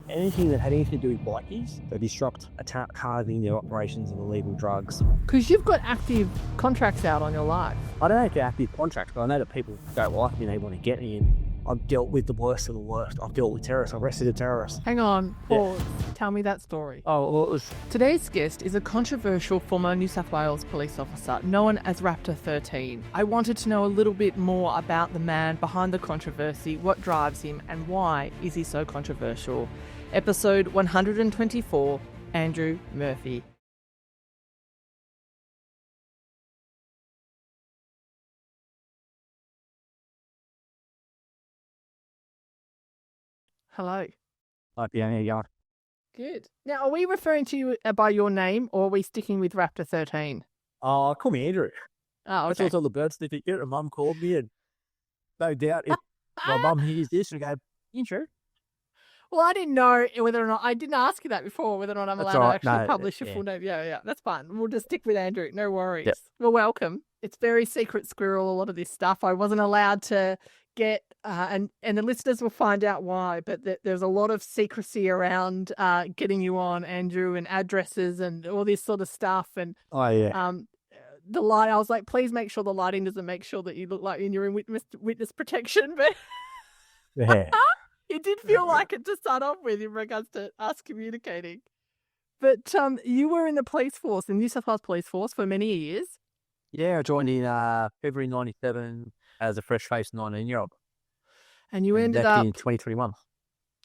anything that had anything to do with bikies, they disrupt attack hardening their operations of illegal drugs. Because you've got active contracts out on your life. I don't have to active contracts, but I know that people don't like me and they want to get me in. I've dealt with the worst of the worst. I've dealt with terrorists. I've arrested a terrorist. Hang on, pause. Tell me that story. Oh, well, it was... Today's guest is a controversial former New South Wales police officer known as Raptor 13. I wanted to know a little bit more about the man behind the controversy, what drives him, and why is he so controversial. Episode 124, Andrew Murphy. Hello. Yeah, there you go. Good. Now, are we referring to you by your name, or are we sticking with Raptor 13? Oh, call me Andrew. Oh, That's okay. what's on the birth certificate. And Mum called me, and no doubt if my mum hears this, she'll go, Andrew. Well, I didn't know whether or not, I didn't ask you that before, whether or not I'm That's allowed all to right. actually No, publish a yeah. full name. Yeah, that's fine. We'll just stick with Andrew. No worries. Yep. Well, welcome. It's very secret squirrel, a lot of this stuff. I wasn't allowed to get, and the listeners will find out why, but there's a lot of secrecy around getting you on, Andrew, and addresses and all this sort of stuff. And Oh, yeah. the light, I was like, please make sure the lighting doesn't make sure that you look like you're in witness protection, but... Yeah. It did feel like it to start off with in regards to us communicating. But you were in the police force, the New South Wales Police Force, for many years. Yeah, I joined in February 97 as a fresh-faced 19-year-old. And you ended left up in 2021.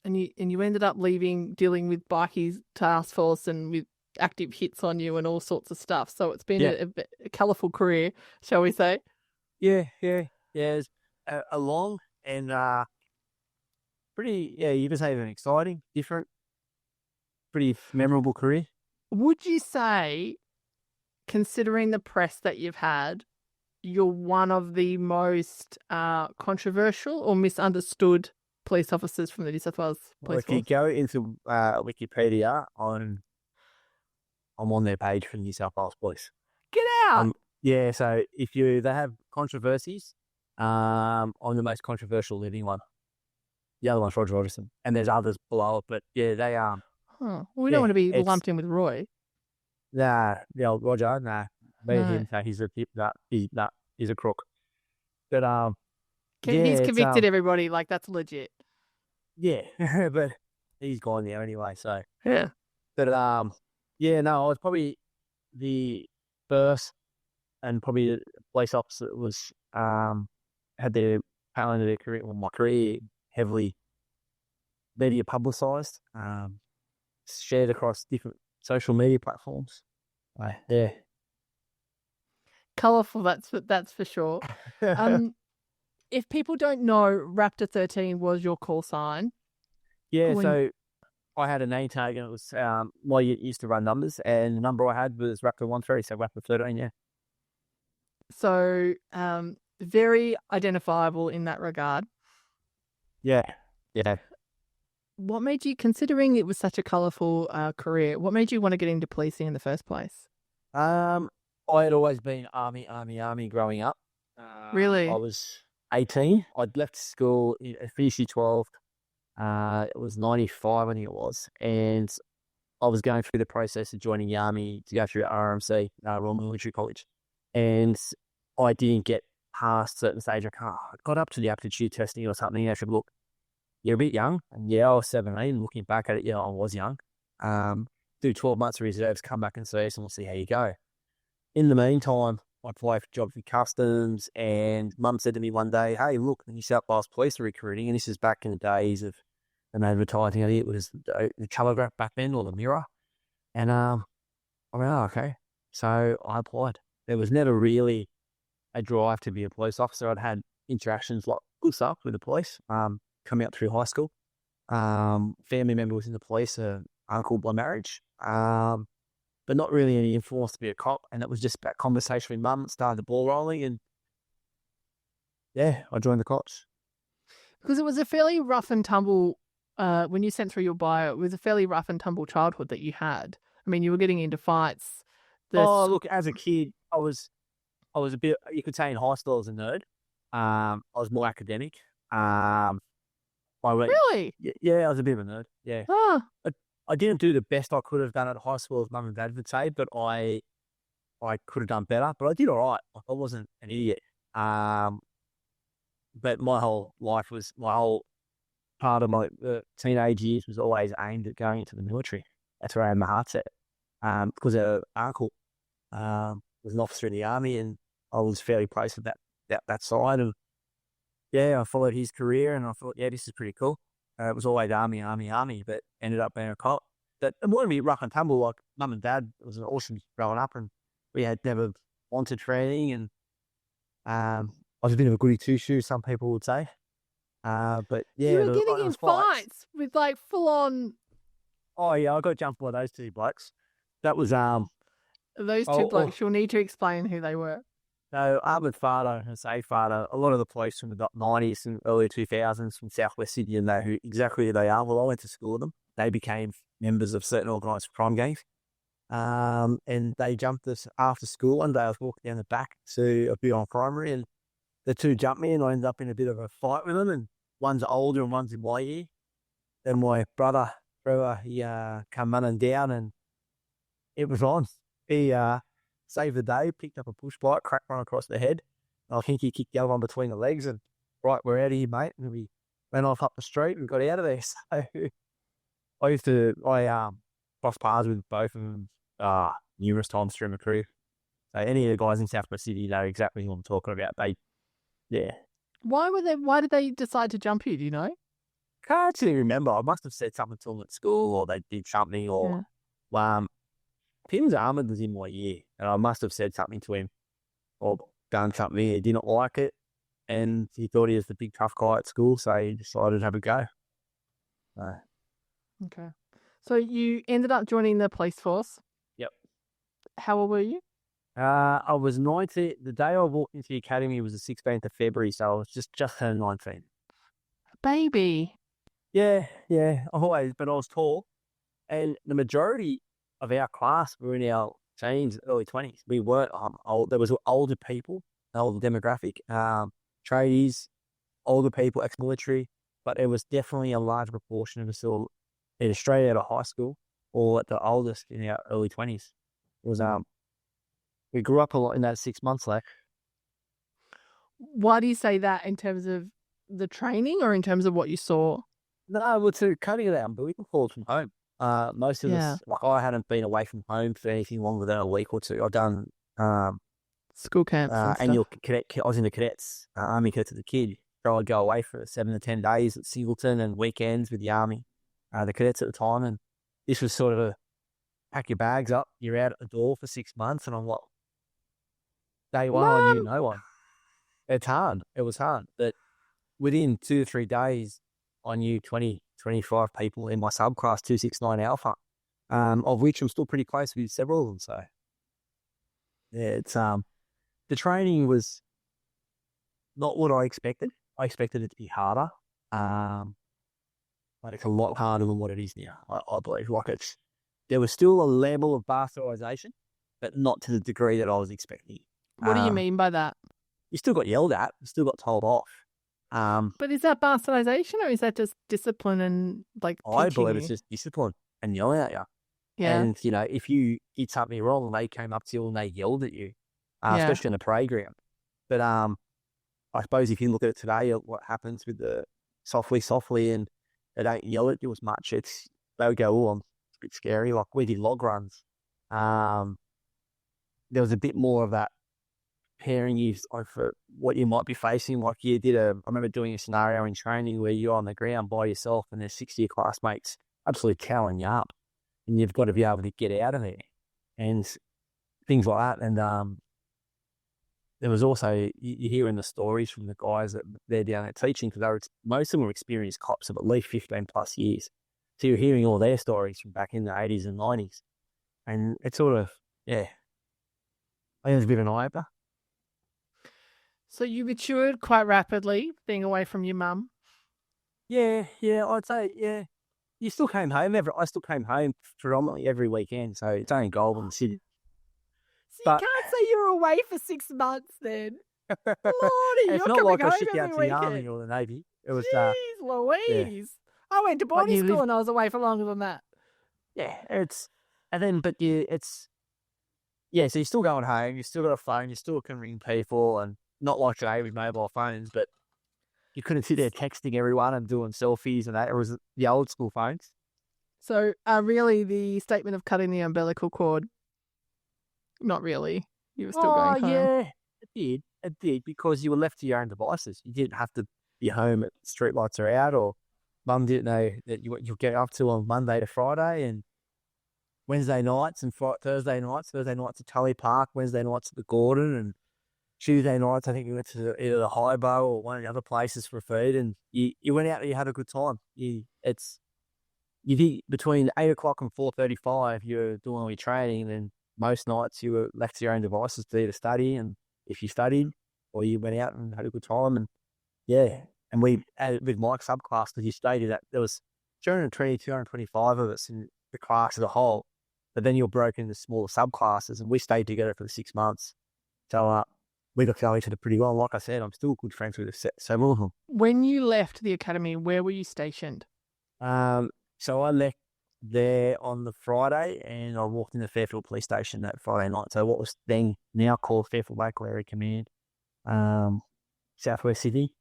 and you ended up dealing with Bikie task force and with active hits on you and all sorts of stuff. So it's been a colourful career, shall we say? Yeah. It's a long and pretty, you could say an exciting, different, pretty memorable career. Would you say, considering the press that you've had, you're one of the most controversial or misunderstood police officers from the New South Wales Police If you Force? go into Wikipedia, I'm on their page for New South Wales Police. Get out! Yeah, so they have controversies, I'm the most controversial living one. The other one's Roger Rogerson, and there's others below it, but yeah, they We don't want to be lumped in with Roy. Nah, the old Roger, nah. Me and him, he's a crook. But He's convicted everybody, like that's legit. Yeah, but he's gone now anyway. So yeah. But I was probably the first and probably the police officer that was had their tail end of their career, my career heavily media publicised, shared across different social media platforms. Yeah. Colourful, that's for sure. If people don't know, Raptor 13 was your call sign. Yeah, so I had a name tag and it was, I used to run numbers and the number I had was Raptor 13, so Raptor 13, yeah. So, very identifiable in that regard. Yeah. What made you, considering it was such a colourful career, what made you want to get into policing in the first place? I had always been army growing up. Really? I was 18. I'd left school, finished year 12. It was 95, I think it was. And I was going through the process of joining the army to go through RMC, Royal Military College. And I didn't get past a certain stage. I got up to the aptitude testing or something. I said, look, you're a bit young. And yeah, I was 17. Looking back at it, I was young. Do 12 months of reserves, come back and see us, and we'll see how you go. In the meantime, I applied for jobs with customs, and Mum said to me one day, hey, look, the New South Wales Police are recruiting, and this is back in the days of an advertising. I think it was the Telegraph back then, or the Mirror. And I went, oh, okay. So I applied. There was never really a drive to be a police officer. I'd had interactions, like good stuff with the police, coming up through high school. Family member was in the police, uncle by marriage. But not really any influence to be a cop. And it was just about conversation with Mum that started the ball rolling. And yeah, I joined the cops. Because it was a fairly rough and tumble, when you sent through your bio, it was a fairly rough and tumble childhood that you had. I mean, you were getting into fights. Look, as a kid, I was a bit, you could say in high school I was a nerd. I was more academic. I I went, Really? yeah, I was a bit of a nerd. Yeah. Oh, I didn't do the best I could have done at high school, as mum and dad would say, but I could have done better. But I did all right. Like, I wasn't an idiot. But my whole part of my teenage years was always aimed at going into the military. That's where I had my heart set. Because our uncle was an officer in the army, and I was fairly close to that side. And yeah, I followed his career, and I thought, yeah, this is pretty cool. It was always army, but ended up being a cop. But it wanted to be rough and tumble. Like mum and dad, it was awesome growing up, and we had never wanted training, and I was a bit of a goody two shoes, some people would say. But yeah, you were getting in those fights with like full on Oh yeah, I got jumped by those two blokes. That was those two blokes. You'll need to explain who they were. So Ahmed Fardo and Say Fardo, a lot of the police from the 90s and early 2000s from Southwest Sydney know exactly who they are. Well, I went to school with them. They became members of certain organised crime gangs. And they jumped us after school one day. I was walking down the back to a Bikie primary, and the two jumped me, and I ended up in a bit of a fight with them. And one's older and one's in my year. Then my brother, Trevor, he come running down, and it was on. He saved the day, picked up a push bike, cracked one across the head. I think he kicked the other one between the legs, and right, we're out of here, mate. And we went off up the street and got out of there. So I crossed paths with both of them numerous times through my career. So any of the guys in Southwest City know exactly who I'm talking about. Why did they decide to jump you? Do you know? Can't actually remember. I must have said something to them at school, or they did something, or Tim's Ahmed was in my year, and I must have said something to him or done something. He didn't like it, and he thought he was the big tough guy at school, so he decided to have a go. Okay. So you ended up joining the police force. Yep. How old were you? I was 19. The day I walked into the academy was the 16th of February, so I was just turned 19. Baby. Yeah. But I was tall, and the majority of our class were in our teens, early 20s. We weren't old. There was older people, older demographic, tradies, older people, ex-military, but it was definitely a large proportion of us all either straight out of high school or at the oldest in our early 20s. It was we grew up a lot in that 6 months, like. Why do you say that, in terms of the training or in terms of what you saw? No, well, to cutting it out, umbilical calls from home. Most of us, like, I hadn't been away from home for anything longer than a week or two. I've done school camps and annual cadet. I was in the cadets, Army Cadets as a kid. So I'd go away for 7 to 10 days at Singleton and weekends with the Army, the cadets at the time. And this was sort of a pack your bags up, you're out at the door for 6 months. And I'm like, day one, I knew no one. It's hard. It was hard. But within 2 to 3 days, I knew 20, 25 people in my subclass 269 Alpha, of which I'm still pretty close with several of them. So, yeah, it's the training was not what I expected. I expected it to be harder, but it's a lot harder than what it is now. I believe. Like, there was still a level of bastardization, but not to the degree that I was expecting. What do you mean by that? You still got yelled at. You still got told off. But is that bastardization, or is that just discipline and I believe it's just discipline and yelling at you. Yeah. And, if you did something wrong and they came up to you and they yelled at you, especially in the parade ground. But I suppose if you look at it today, what happens with the softly, and they don't yell at you as much, they would go, oh, it's a bit scary. Like, we did log runs. There was a bit more of that preparing you for what you might be facing. Like, I remember doing a scenario in training where you're on the ground by yourself and there's 60 of your classmates absolutely cowling you up, and you've got to be able to get out of there and things like that. And there was also, you hearing the stories from the guys that they're down there teaching, because most of them were experienced cops of at least 15 plus years. So you're hearing all their stories from back in the 80s and 90s. And it's sort of, I think it was a bit of an eye-opener. So you matured quite rapidly, being away from your mum. Yeah, I'd say, yeah. You still came home. I still came home predominantly every weekend, so it's only Goulburn City. So you can't say you were away for 6 months then. Lordy, it's not like I shipped out to the Army or the Navy. It was, Jeez yeah. Louise. I went to But boarding you school live, and I was away for longer than that. yeah, so you're still going home, you still got a phone, you still can ring people, and not like today with mobile phones, but you couldn't sit there texting everyone and doing selfies and that. It was the old school phones. So, really, the statement of cutting the umbilical cord, not really. You were still Oh, going home. yeah, it did. It did, because you were left to your own devices. You didn't have to be home at street lights are out, or mum didn't know that you'll get up to on Monday to Friday and Wednesday nights and Thursday nights at Tully Park, Wednesday nights at the Gordon, and Tuesday nights I think we went to either the High Bow or one of the other places for food, and you went out and you had a good time. You did between 8 o'clock and 4:35. You're doing all your training, and then most nights you were left to your own devices to either study, and if you studied, or you went out and had a good time, and yeah. And we with Mike's subclass, because you stated that there was 220, 225 of us in the class as a whole, but then you're broken into smaller subclasses, and we stayed together for the 6 months. So we got to know each other pretty well. Like I said, I'm still good friends with several of them. When you left the academy, where were you stationed? So I left there on the Friday, and I walked into Fairfield Police Station that Friday night. So what was then now called Fairfield Local Area Command, Southwest Sydney.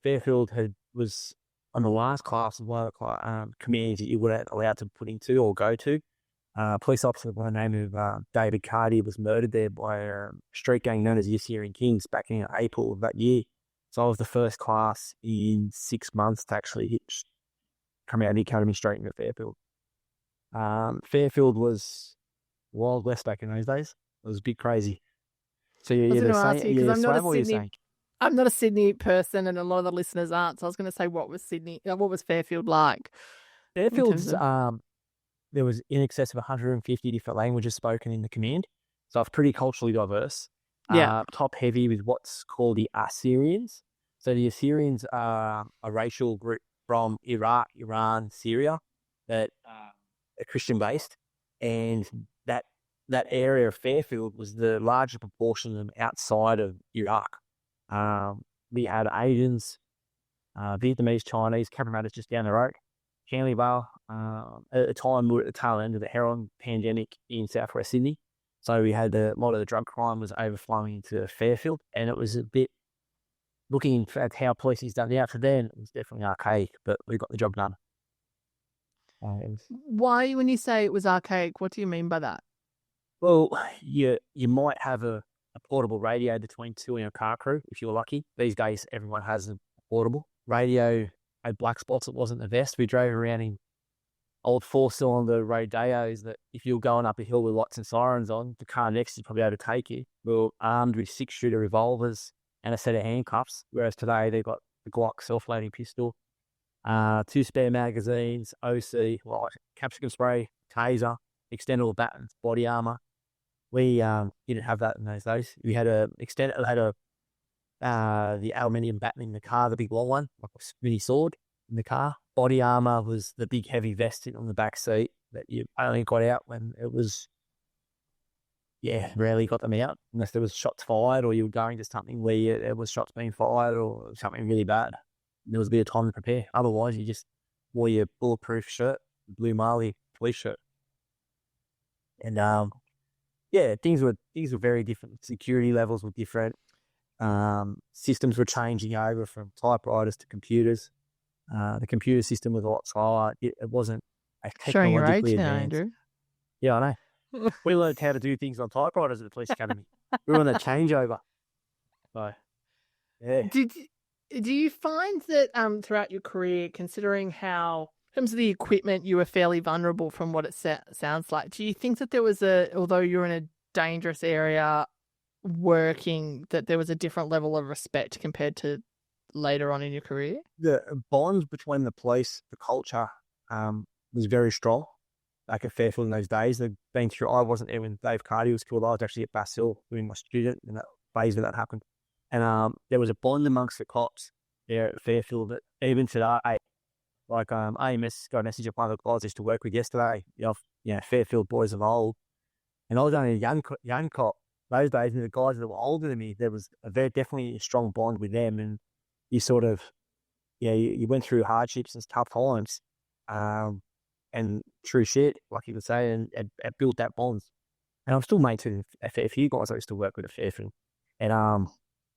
Fairfield was on the last class of one of the commands that you weren't allowed to put into or go to. Police officer by the name of David Carty was murdered there by a street gang known as the Assyrian Kings back in April of that year. So I was the first class in 6 months to actually come out of the academy straight into Fairfield. Fairfield was Wild West back in those days. It was a bit crazy. So I was going to ask you, because I'm not a Sydney person, and a lot of the listeners aren't. So I was going to say, what was Fairfield like? Fairfield's there was in excess of 150 different languages spoken in the command, so it's pretty culturally diverse. Yeah. Top heavy with what's called the Assyrians. So the Assyrians are a racial group from Iraq, Iran, Syria that are Christian based, and that area of Fairfield was the larger proportion of them outside of Iraq. We had Asians, Vietnamese, Chinese, Cabramatta's just down the road. Canley Vale, at the time we were at the tail end of the heroin pandemic in southwest Sydney. So we had a lot of the drug crime was overflowing into Fairfield, and it was a bit, looking at how policing's done now, for then it was definitely archaic, but we got the job done. Why, when you say it was archaic, what do you mean by that? Well, you might have a portable radio between two in a car crew if you're lucky. These days, everyone has a portable radio. Had black spots. It wasn't the best. We drove around in old 4-cylinder Rodeos that if you were going up a hill with lights and sirens on, the car next to you probably overtake you. We were armed with 6-shooter revolvers and a set of handcuffs, whereas today they've got the Glock self-loading pistol, 2 spare magazines, OC, capsicum spray, taser, extendable battens, body armor. We didn't have that in those days. We had the aluminium batten in the car, the big long one, like a mini sword in the car. Body armor was the big heavy vest on the back seat that you only got out when it was, rarely got them out unless there was shots fired or you were going to something where there was shots being fired or something really bad. There was a bit of time to prepare. Otherwise, you just wore your bulletproof shirt, blue Marley police shirt. And things were very different. Security levels were different. Systems were changing over from typewriters to computers. The computer system was a lot slower. It wasn't Showing your age technologically now, advanced. Andrew. Yeah, I know. We learned how to do things on typewriters at the police academy. We were on that changeover. So, yeah. Do you find that throughout your career, considering how, in terms of the equipment, you were fairly vulnerable from what it sounds like, do you think that there was although you're in a dangerous area working, that there was a different level of respect compared to later on in your career? The bonds between the police, the culture, was very strong. Like at Fairfield in those days, they've been through. I wasn't there when Dave Carty was killed. I was actually at Bass Hill doing my student in that phase when that happened. And there was a bond amongst the cops there at Fairfield that even today, like AMS got a message of one of the guys I used to work with yesterday, Fairfield boys of old. And I was only a young cop those days, and the guys that were older than me, there was definitely a strong bond with them. And you sort of, you went through hardships and tough times, and true shit, like you could say, and built that bond. And I'm still mates with a fair few guys I used to work with a fair few, and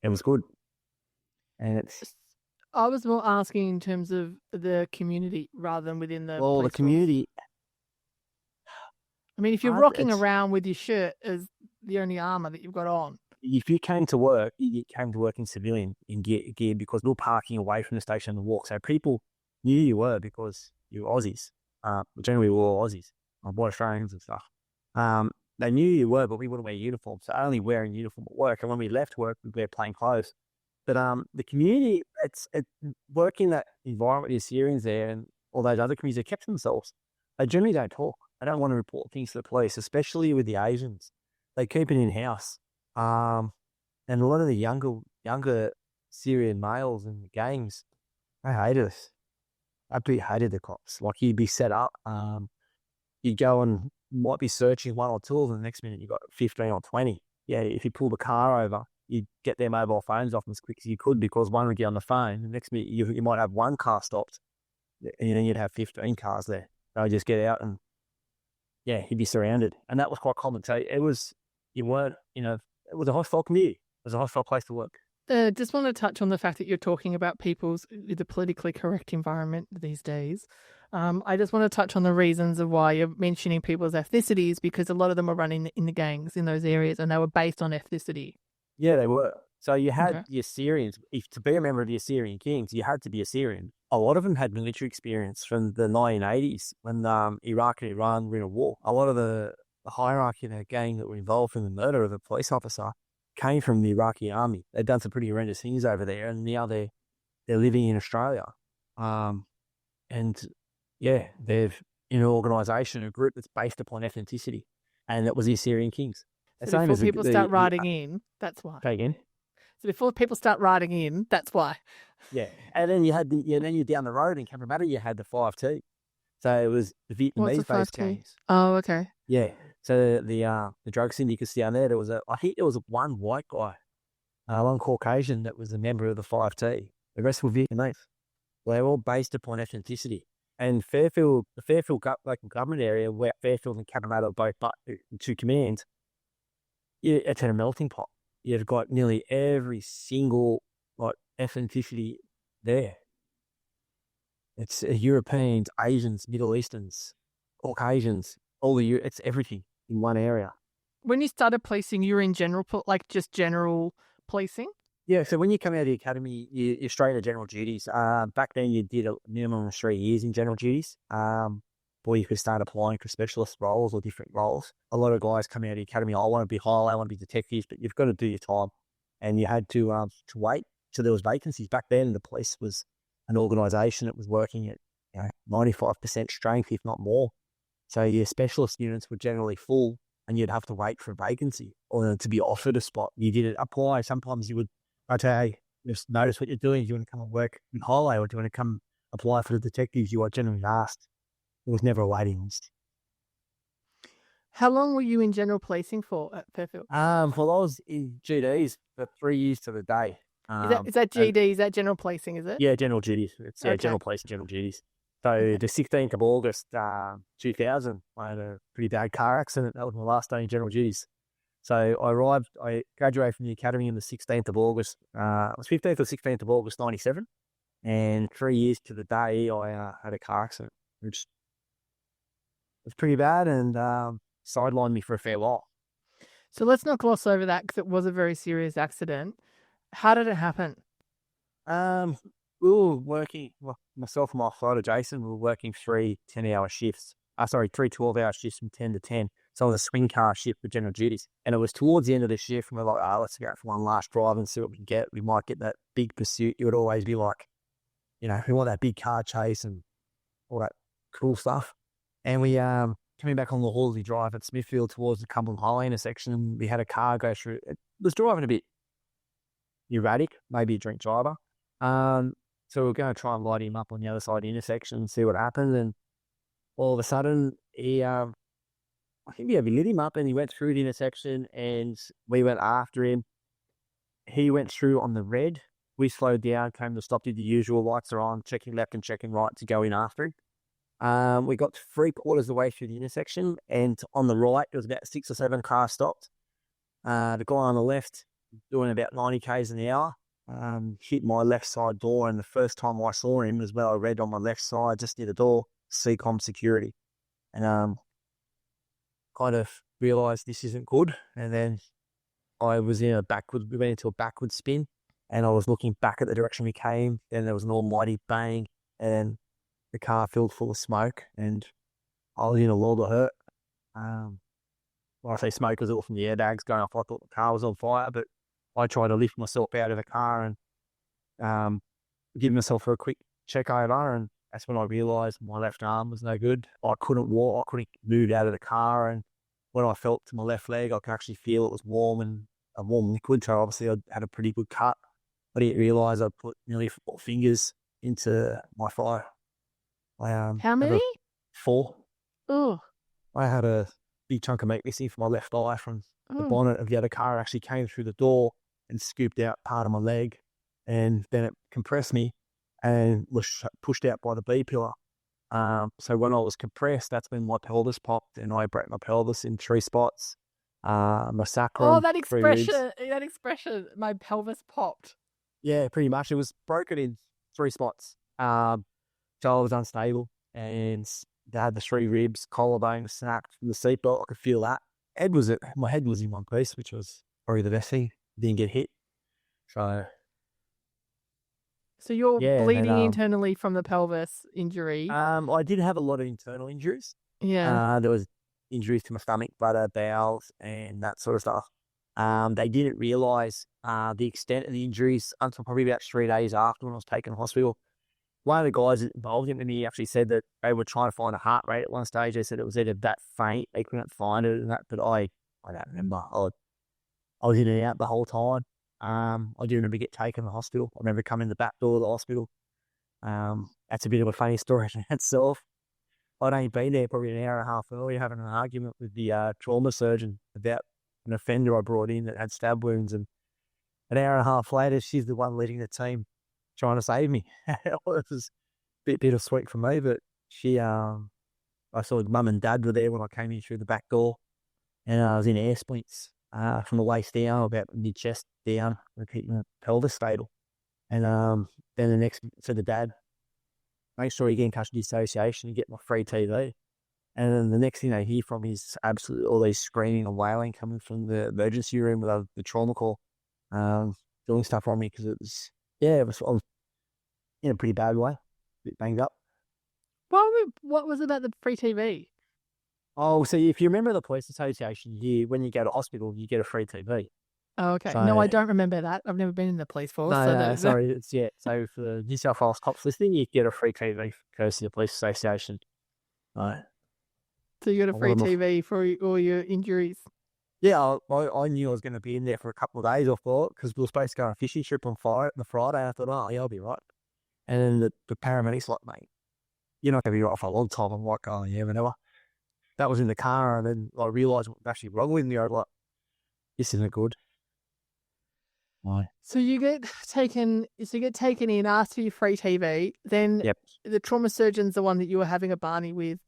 it was good. And it's I was more asking in terms of the community rather than within the the police force. community. I mean, if you're rocking around with your shirt as the only armor that you've got on, if you came to work, you came to work in civilian in gear because we were parking away from the station to walk. So people knew you were because you were Aussies. Generally, we were all Aussies, white Australians and stuff. They knew you were, but we wouldn't wear uniforms. So only wearing uniform at work. And when we left work, we'd wear plain clothes. But the community, it's working that environment with the Syrians there and all those other communities, they kept to themselves. They generally don't talk. They don't want to report things to the police, especially with the Asians. They keep it in-house. And a lot of the younger Syrian males in the gangs, they hated us. I absolutely hated the cops. Like, you'd be set up, you'd go and might be searching one or two of them, the next minute you got 15 or 20. Yeah, if you pull the car over, you'd get their mobile phones off them as quick as you could because one would get on the phone. The next minute you might have one car stopped, and then you'd have 15 cars there. They'd just get out and, you'd be surrounded. And that was quite common. So it was a hostile community. It was a hostile place to work. Just want to touch on the fact that you're talking about the politically correct environment these days. I just want to touch on the reasons of why you're mentioning people's ethnicities, because a lot of them are running in the gangs in those areas and they were based on ethnicity. Yeah, they were. So you had the Assyrians. To be a member of the Assyrian kings, you had to be Assyrian. A lot of them had military experience from the 1980s when Iraq and Iran were in a war. A lot of the hierarchy in that gang that were involved in the murder of a police officer came from the Iraqi army. They'd done some pretty horrendous things over there, and now they're living in Australia. They've in an organisation, a group that's based upon ethnicity, and that was the Assyrian kings. So before people start riding in, that's why. Say again. So before people start riding in, that's why. Yeah, and then you had then you're down the road in Cabramatta, you had the 5T. So it was the Vietnamese-based gangs. Oh, okay. Yeah. So the drug syndicates down there, I think there was one white guy, one Caucasian that was a member of the 5T. The rest were Vietnamese. They were all based upon ethnicity. And the Fairfield local government area, where Fairfield and Cabramatta are both two commands, it's a melting pot. You've got nearly every single ethnicity there. It's Europeans, Asians, Middle Easterns, Caucasians, it's everything in one area. When you started policing, you were in general policing? Yeah, so when you come out of the academy, you're straight into general duties. Back then, you did a minimum of 3 years in general duties. Before you could start applying for specialist roles or different roles. A lot of guys come out of the academy, I want to be highway, I want to be detectives, but you've got to do your time. And you had to wait till there was vacancies. Back then, the police was an organisation that was working at 95% strength, if not more. So your specialist units were generally full, and you'd have to wait for a vacancy or to be offered a spot. You did apply. Sometimes you would, hey, just notice what you're doing. Do you want to come and work in highway, or do you want to come apply for the detectives? You are generally asked. There was never a waiting list. How long were you in general policing for at Fairfield? Well, I was in GDs for 3 years to the day. Is that GD? Is that general policing, is it? Yeah, general duties. It's general policing, general duties. So the 16th of August, 2000, I had a pretty bad car accident. That was my last day in general duties. So I graduated from the academy on the 16th of August. It was 15th or 16th of August, 97. And 3 years to the day, I had a car accident, which was pretty bad and sidelined me for a fair while. So let's not gloss over that, because it was a very serious accident. How did it happen? We were working, myself and my fighter Jason, we were working 3 12-hour shifts from 10 to 10. So it was a swing car shift for general duties. And it was towards the end of the shift, and we're like, let's go for one last drive and see what we can get. We might get that big pursuit. It would always be like, we want that big car chase and all that cool stuff. And we coming back on the Horsley Drive at Smithfield towards the Cumberland Highway intersection, we had a car go through. It was driving a bit erratic, maybe a drink driver. So we're going to try and light him up on the other side of the intersection and see what happens. And all of a sudden, he lit him up and he went through the intersection, and we went after him. He went through on the red, We slowed down, came to stop, did the usual, lights are on, checking left and checking right to go in after him. We got 3/4 of the way through the intersection, and on the right, there was about 6 or 7 cars stopped. The guy on the left, doing about 90 k's an hour, hit my left side door, and the first time I saw him as well, I read on my left side, just near the door, CCOM security. And kind of realised this isn't good. And then I was we went into a backward spin, and I was looking back at the direction we came. Then there was an almighty bang, and the car filled full of smoke, and I was in a world of hurt. When I say smoke, it was all from the airbags going off. I thought the car was on fire, but I tried to lift myself out of the car and give myself a quick check over, and that's when I realised my left arm was no good. I couldn't walk, I couldn't move out of the car, and when I felt to my left leg, I could actually feel it was warm and a warm liquid, so obviously I had a pretty good cut. I didn't realise I'd put nearly 4 fingers into my thigh. How many? 4. Oh. I had a big chunk of meat missing from my left thigh from the bonnet of the other car. Actually came through the door and scooped out part of my leg, and then it compressed me and was pushed out by the B pillar. So when I was compressed, that's when my pelvis popped, and I broke my pelvis in 3 spots. My sacrum. Oh, that expression, my pelvis popped. Yeah, pretty much. It was broken in 3 spots. So I was unstable, and they had the 3 ribs, collarbone snapped from the seatbelt. I could feel that. My head was in one piece, which was probably the best thing. Didn't get hit. So you're bleeding internally from the pelvis injury. I did have a lot of internal injuries. Yeah. There was injuries to my stomach, bladder, bowels, and that sort of stuff. They didn't realise the extent of the injuries until probably about 3 days after, when I was taken to hospital. One of the guys involved in it, he actually said that they were trying to find a heart rate at one stage. They said it was either that faint, they couldn't find it, and that. But I don't remember. I was in and out the whole time. I do remember getting taken to the hospital. I remember coming in the back door of the hospital. That's a bit of a funny story in itself. I'd only been there probably an hour and a half earlier, having an argument with the trauma surgeon about an offender I brought in that had stab wounds, and an hour and a half later, she's the one leading the team trying to save me. It was a bit bittersweet for me, but I saw Mum and Dad were there when I came in through the back door, and I was in air splints from the waist down, about mid-chest down, keeping the pelvis stable. And then the next, so the dad, make sure you get in touch with the association and get my free TV. And then the next thing they hear from is absolutely all these screaming and wailing coming from the emergency room with the trauma call, doing stuff on me, because I was in a pretty bad way, a bit banged up. What was about the free TV? Oh, so if you remember the police association, when you go to hospital, you get a free TV. Oh, okay. So, no, I don't remember that. I've never been in the police force. Sorry. So for the New South Wales cops listening, you get a free TV courtesy of the police association. Right. So you got a free TV for all your injuries? Yeah, I knew I was going to be in there for a couple of days, I thought, because we were supposed to go on a fishing trip on the Friday. I thought, oh, yeah, I'll be right. And then the paramedic's like, mate, you're not going to be right for a long time. I'm like, oh, yeah, whatever. That was in the car, and then I realised what was actually wrong with me. I was like, this isn't good. Why? So you get taken in, asked for your free TV. Then the trauma surgeon's the one that you were having a barney with,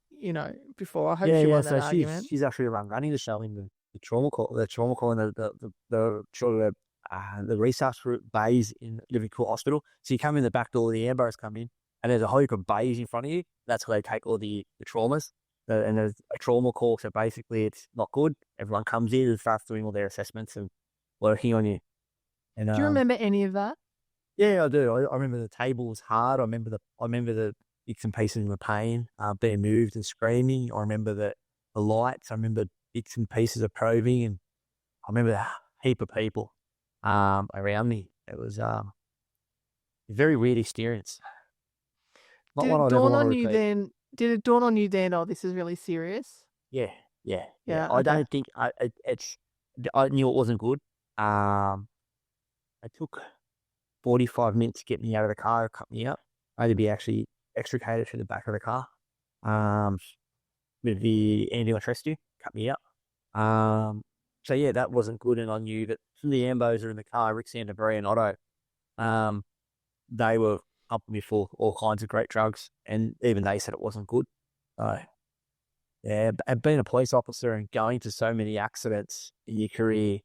before. I hope she won that argument. She's actually running the show in the trauma call and the research bays in Liverpool Hospital. So you come in the back door, the ambos come in, and there's a whole heap of bays in front of you. That's where they take all the traumas. And there's a trauma call, so basically it's not good. Everyone comes in and starts doing all their assessments and working on you. And, do you remember any of that? Yeah, I do. I remember the table was hard. I remember the bits and pieces of the pain being moved and screaming. I remember the lights. I remember bits and pieces of probing, and I remember a heap of people around me. It was a very weird experience. Did it dawn on you then? Oh, this is really serious. Yeah. Okay. I don't think I knew it wasn't good. It took 45 minutes to get me out of the car, cut me up. I had to be actually extricated to the back of the car. With the ambulance rescue, cut me up. So yeah, that wasn't good, and I knew that from the ambos are in the car, Rick Santabury and Otto, They were pumping me full of all kinds of great drugs, and even they said it wasn't good. So, yeah, and being a police officer and going to so many accidents in your career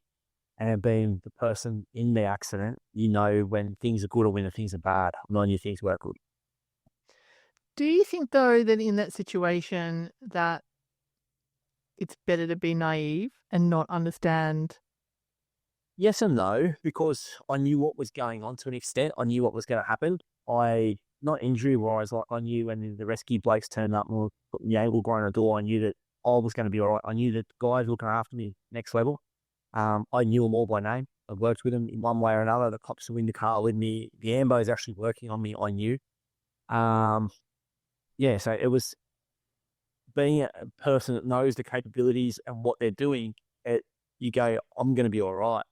and being the person in the accident, you know when things are good or when things are bad, not when things weren't good. Do you think, though, that in that situation that it's better to be naive and not understand? Yes and no, because I knew what was going on to an extent. I knew what was going to happen. Not injury wise, like I knew when the rescue blokes turned up and were putting the ankle grinder on the door, I knew that I was going to be all right. I knew that the guys looking after me next level. I knew them all by name. I worked with them in one way or another. The cops were in the car with me. The AMBO is actually working on me. I knew. Yeah, so it was being a person that knows the capabilities and what they're doing. You go, I'm going to be all right.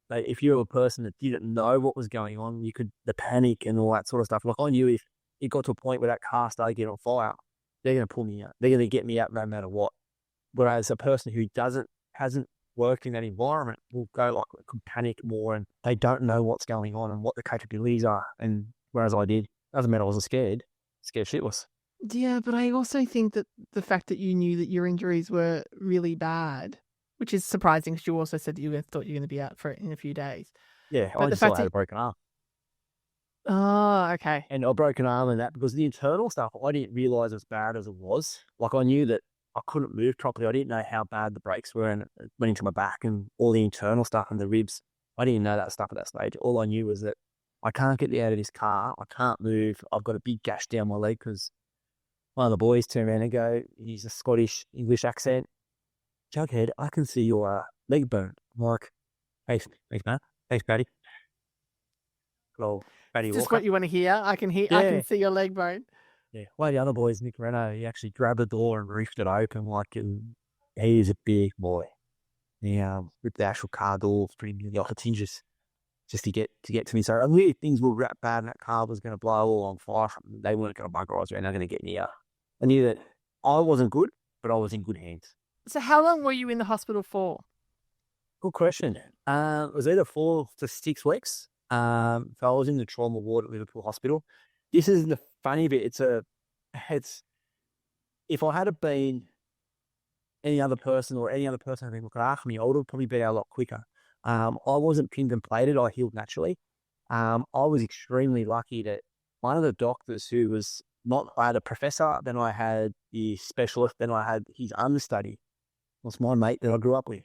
But if you're a person that didn't know what was going on, the panic and all that sort of stuff. Like I knew if it got to a point where that car started getting on fire, they're going to pull me out. They're going to get me out no matter what. Whereas a person who hasn't worked in that environment will go like could panic more, and they don't know what's going on and what the capabilities are. And whereas I did, doesn't mean I wasn't scared. Scared shitless. Yeah, but I also think that the fact that you knew that your injuries were really bad, which is surprising because you also said that you thought you were going to be out for it in a few days. Yeah, But I just thought I had a broken arm. Oh, okay. And a broken arm and that because the internal stuff, I didn't realise as bad as it was. Like I knew that I couldn't move properly. I didn't know how bad the breaks were, and it went into my back and all the internal stuff and the ribs. I didn't know that stuff at that stage. All I knew was that I can't get out of this car. I can't move. I've got a big gash down my leg because one of the boys turned around and go, he's a Scottish English accent. Jughead, I can see your leg burn. I'm like, thanks, man. Thanks, Paddy. Hello, Paddy Just Walker. what you want to hear. I can hear. Yeah. I can see your leg bone. Yeah. One of the other boys, Nick Reno, he actually grabbed the door and ripped it open he is a big boy. He ripped the actual car door pretty nearly off its hinges just to get to me. So I knew things were that bad and that car was going to blow all on fire. They weren't going to bugger us around. They're going to get near. I knew that I wasn't good, but I was in good hands. So how long were you in the hospital for? Good question. It was either 4 to 6 weeks. So I was in the trauma ward at Liverpool Hospital. This is the funny bit. It's if I had been any other person or any other person who looked after me, I would have probably been out a lot quicker. I wasn't pinned and plated. I healed naturally. I was extremely lucky that one of the doctors who was not, I had a professor, then I had the specialist, then I had his understudy, was my mate that I grew up with.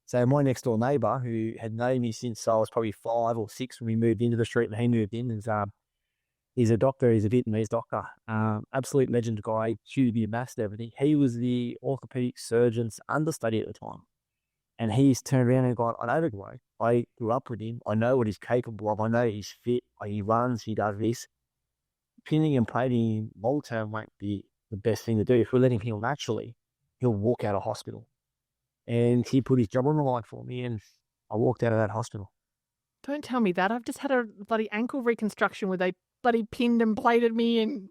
So my next door neighbour, who had known me since I was probably 5 or 6 when we moved into the street and he moved in, he's a doctor, he's a Vietnamese doctor, absolute legend guy, huge ambassador, everything. He was the orthopedic surgeon's understudy at the time. And he's turned around and gone, I know the guy. I grew up with him. I know what he's capable of. I know he's fit. He runs. He does this. Pinning and plating long term won't be the best thing to do. If we're letting him heal naturally, he'll walk out of hospital. And he put his job on the line for me, and I walked out of that hospital. Don't tell me that. I've just had a bloody ankle reconstruction where they bloody pinned and plated me and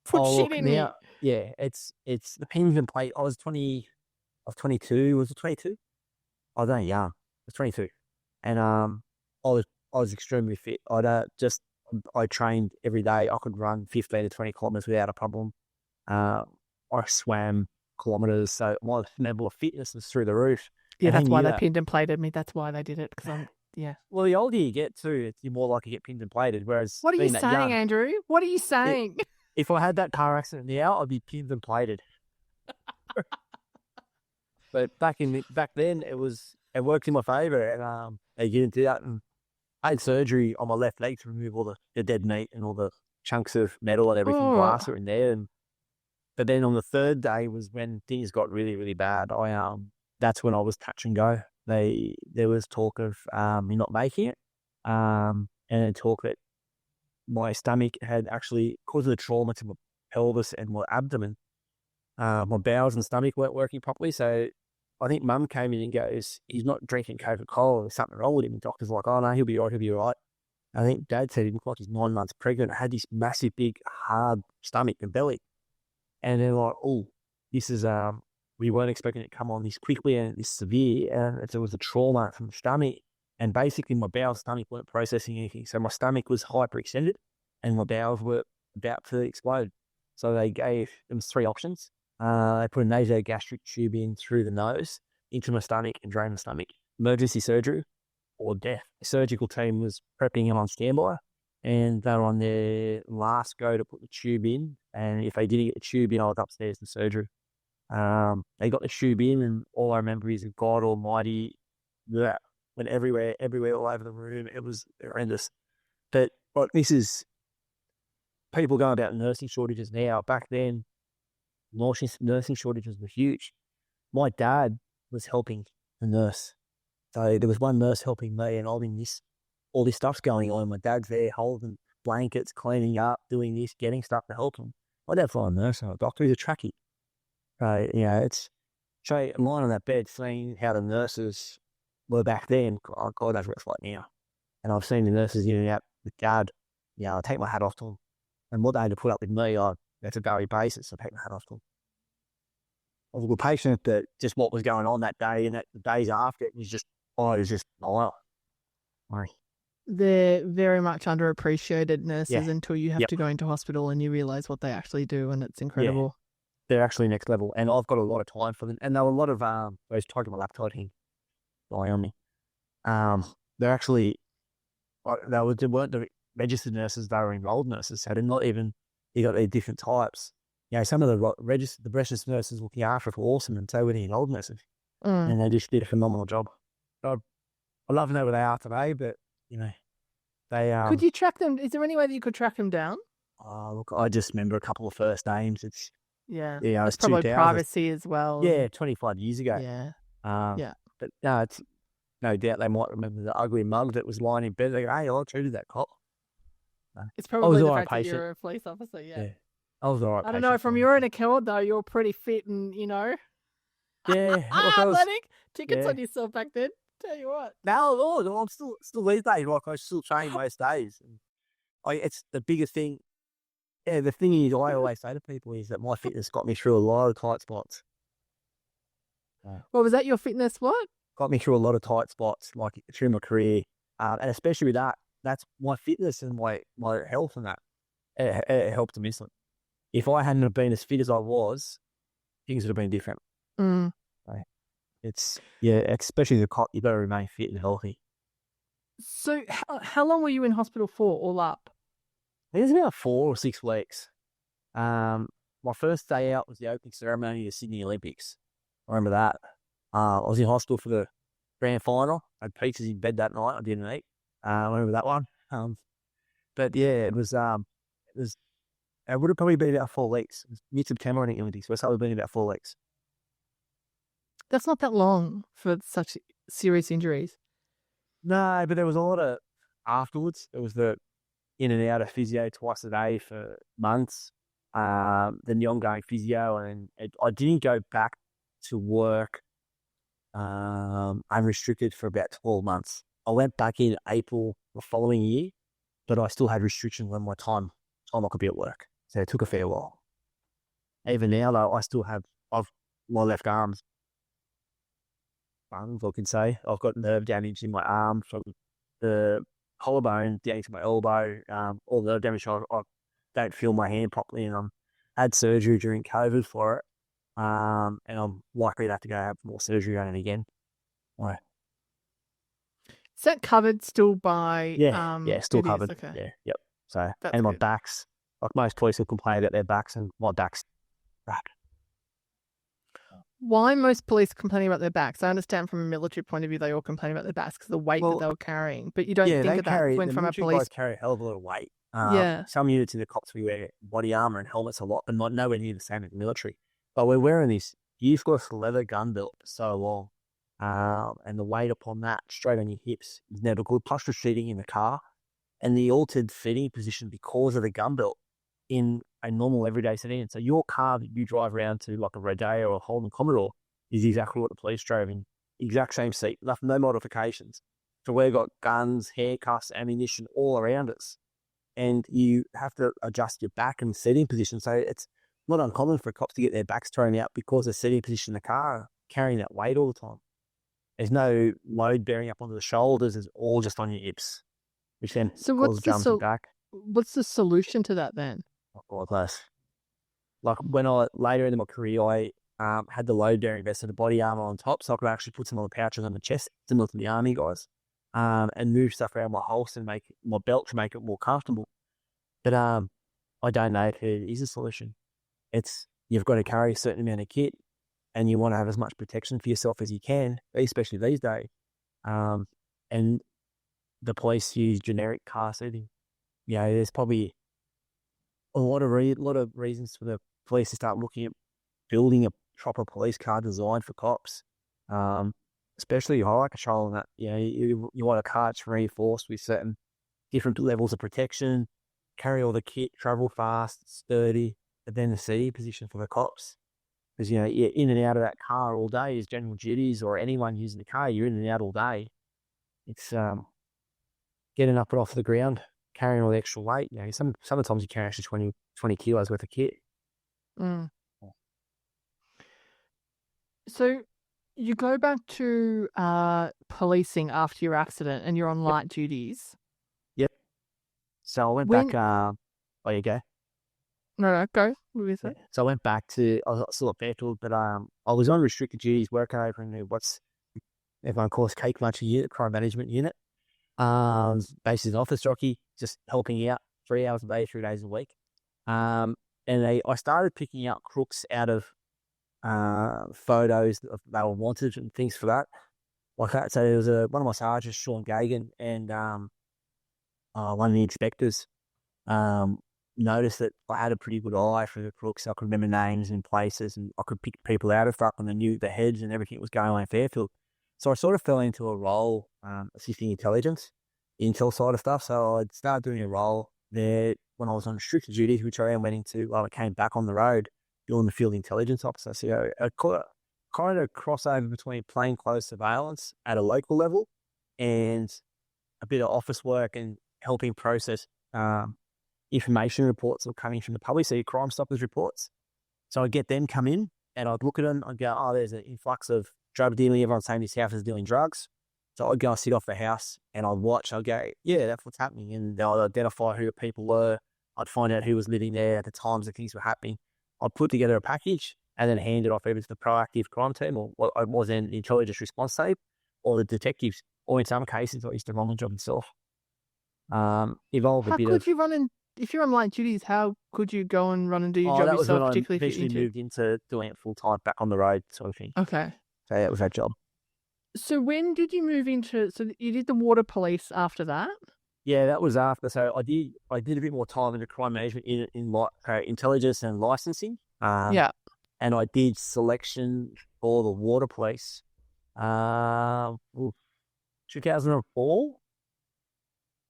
put shit in me. Yeah, it's the pins and plate. I was 22. Was it 22? I was only young. I was 22, and I was extremely fit. I trained every day. I could run 15 to 20 kilometers without a problem. I swam kilometers, so my level of fitness was through the roof. Yeah, that's why they pinned and plated me. That's why they did it, because yeah. Well, the older you get too, you're more likely to get pinned and plated. Whereas what are you saying, Andrew? What are you saying? If I had that car accident now, I'd be pinned and plated. But back then, it worked in my favour, and they didn't do that. And I had surgery on my left leg to remove all the dead meat and all the chunks of metal and everything, glass are in there. But then on the third day was when things got really, really bad. That's when I was touch and go. There was talk of me not making it, and talk that my stomach had actually, because of the trauma to my pelvis and my abdomen, my bowels and stomach weren't working properly. So I think Mum came in and goes, he's not drinking Coca-Cola. There's something wrong with him. And the doctor's like, oh no, he'll be all right. I think Dad said he looked like he's 9 months pregnant, had this massive, big, hard stomach and belly. And they're like, oh, this is, we weren't expecting it to come on this quickly and this severe. And it was a trauma from the stomach. And basically my bowel stomach weren't processing anything. So my stomach was hyperextended and my bowels were about to explode. So they gave them 3 options. They put a nasogastric tube in through the nose into my stomach and drained the stomach. Emergency surgery or death. The surgical team was prepping him on standby and they were on their last go to put the tube in. And if they didn't get the tube in, I was upstairs in surgery. They got the tube in and all I remember is God Almighty, that went everywhere, all over the room. It was horrendous. But this is people going about nursing shortages now. Back then, nursing shortages were huge. My dad was helping the nurse. So there was one nurse helping me and all this stuff's going on. My dad's there holding blankets, cleaning up, doing this, getting stuff to help him. My dad's not a nurse, not a doctor, he's a trachea. It's lying on that bed, seeing how the nurses were back then. God knows what it's like now. And I've seen the nurses in and out with Dad. I take my hat off to them. And what they had to put up with me, that's a daily basis. I take my hat off to them. I was a good patient, but just what was going on that day and the days after, it was just vile. They're very much underappreciated nurses until you have to go into hospital and you realise what they actually do, and it's incredible. Yeah. They're actually next level, and I've got a lot of time for them. And there were a lot of those talking my laptop thing lying on me. They're actually they weren't the registered nurses; they were enrolled nurses. So they're not even. You got these different types. Some of the registered nurses looking after it were awesome, and so were the enrolled nurses, and they just did a phenomenal job. I love to know where they are today, but they. Could you track them? Is there any way that you could track them down? Look, I just remember a couple of first names. It's. It's probably privacy as well. 25 years ago. But no, it's no doubt they might remember the ugly mug that was lying in bed. They go, hey, I treated that cop. No. It's probably the fact that you're a police officer, I was all right. I don't know, from your own account, though, you're pretty fit and, Yeah. Athletic. Tickets on yourself back then. Tell you what. No, I'm still these days, I still train most days. And it's the biggest thing. Yeah, the thing is, I always say to people is that my fitness got me through a lot of tight spots. What was that, your fitness what? Got me through a lot of tight spots, like through my career. And especially with that's my fitness and my health and that. It helped immensely. If I hadn't have been as fit as I was, things would have been different. It's, especially the cop, you've got to remain fit and healthy. So how long were you in hospital for, all up? I think it was about 4 or 6 weeks. My first day out was the opening ceremony of the Sydney Olympics. I remember that. I was in hospital for the grand final. I had pizzas in bed that night. I didn't eat. I remember that one. But yeah, it would have probably been about 4 weeks. It was mid-September, I think, Olympics. So it's probably been about 4 weeks. That's not that long for such serious injuries. No, but there was a lot of afterwards. There was the in and out of physio twice a day for months. Then the ongoing physio, and I didn't go back to work unrestricted for about 12 months. I went back in April the following year, but I still had restrictions on my time I could be at work. So it took a fair while. Even now, though, I still have my left arm's buns, I can say. I've got nerve damage in my arm from the collarbone down to my elbow. All the nerve damage, I don't feel my hand properly, and I had surgery during COVID for it. And I'm likely to have to go have more surgery on it again. Right. Is that covered still by? Still covered. Okay. Yeah, yep. So, that's and my good. backs, like most police will complain about their backs, and my back's wrapped. Why most police complaining about their backs? I understand from a military point of view, they all complain about their backs because of the weight that they were carrying. But you don't think of that when from a police. Guys carry a hell of a lot of weight. Yeah. Some units in the cops, we wear body armor and helmets a lot, but not nowhere near the same as the military. But we're wearing this useless leather gun belt for so long. And the weight upon that straight on your hips is never good. Plus the seating in the car and the altered seating position because of the gun belt in a normal everyday setting. So your car that you drive around to, like a Rodeo or a Holden Commodore, is exactly what the police drove in. Exact same seat, no modifications. So we've got guns, handcuffs, ammunition all around us. And you have to adjust your back and seating position. So it's not uncommon for cops to get their backs thrown out because of seating position in the car, carrying that weight all the time. There's no load bearing up onto the shoulders. It's all just on your hips, which then So causes jumping back. what's the solution to that then? Oh, God, bless. Like when I later in my career, I had the load bearing vest and the body armor on top, so I could actually put some of the pouches on the chest, similar to the army guys, and move stuff around my holster and make my belt to make it more comfortable. But I don't know if it is a solution. It's you've got to carry a certain amount of kit, and you want to have as much protection for yourself as you can, especially these days. And the police use generic car seating. There's probably a lot of reasons for the police to start looking at building a proper police car designed for cops, especially highway control and that. You want a car that's reinforced with certain different levels of protection, carry all the kit, travel fast, sturdy, but then the seating position for the cops. Because, you're in and out of that car all day as general duties, or anyone using the car, you're in and out all day. It's getting up and off the ground, carrying all the extra weight. Sometimes you carry actually 20 kilos worth of kit. Mm. So you go back to policing after your accident and you're on light duties. Yep. So I went back. Oh, you go. No, go. What were you saying? So I went back to, I was still at Fairfield, but I was on restricted duties working over in what's everyone calls Cake Muncher Unit, Crime Management Unit. Based as an office jockey, just helping out 3 hours a day, 3 days a week. And I started picking out crooks out of photos of they were wanted and things for that. Like that. So there was one of my sergeants, Sean Gagan, and one of the inspectors noticed that I had a pretty good eye for the crooks. I could remember names and places, and I could pick people out of stuff, and I knew the heads and everything that was going on in Fairfield. So I sort of fell into a role assisting intelligence, intel side of stuff. So I started doing a role there when I was on restricted duties, which I then went into while I came back on the road, doing the field intelligence officer. So a kind of crossover between plainclothes surveillance at a local level and a bit of office work and helping process information reports that were coming from the public, so your Crime Stoppers reports. So I'd get them come in and I'd look at them. I'd go, oh, there's an influx of drug dealing. Everyone's saying this house is dealing drugs. So I'd go and sit off the house and I'd watch. I'd go, yeah, that's what's happening. And I'd identify who the people were. I'd find out who was living there at the times that things were happening. I'd put together a package and then hand it off either to the proactive crime team or what was then the intelligence response team or the detectives. Or in some cases, I used to run the job myself. Evolved a bit of... If you're on light duties, how could you go and run and do your job yourself? That was when particularly I eventually moved into doing it full time, back on the road sort of thing. Okay. So that was that job. So when did you move into? So you did the water police after that? Yeah, that was after. So I did a bit more time in the crime management in intelligence and licensing. Yeah. And I did selection for the water police. 2004.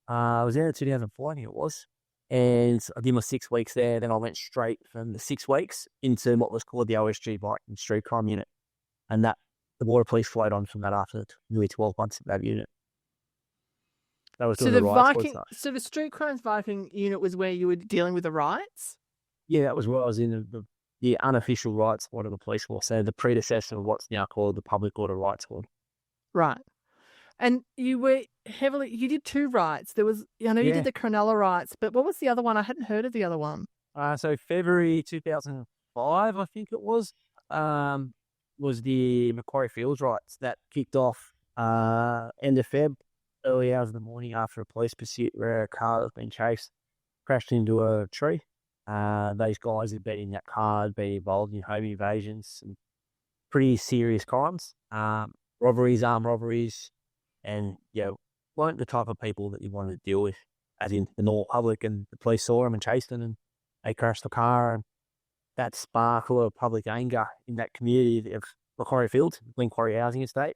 I was there in 2004, I think it was. And I did my 6 weeks there. Then I went straight from the 6 weeks into what was called the OSG Bike and Street Crime Unit. And that the water police flowed on from that after nearly 12 months of that unit. That was so the Street Crimes Viking unit was where you were dealing with the riots? Yeah, that was where I was in the unofficial rights squad of the police force. So the predecessor of what's now called the Public Order Rights Squad. Right. And you were you did 2 riots. There was, I know you did the Cronulla riots, but what was the other one? I hadn't heard of the other one. So February 2005, I think it was the Macquarie Fields riots that kicked off end of Feb, early hours of the morning after a police pursuit where a car was being chased, crashed into a tree. Those guys had been in that car, had been involved in home invasions, and pretty serious crimes, robberies, armed robberies, and weren't the type of people that you wanted to deal with, as in the normal public. And the police saw them and chased them, and they crashed the car, and that sparked a lot of public anger in that community of Macquarie Fields, Glenquarry Housing Estate,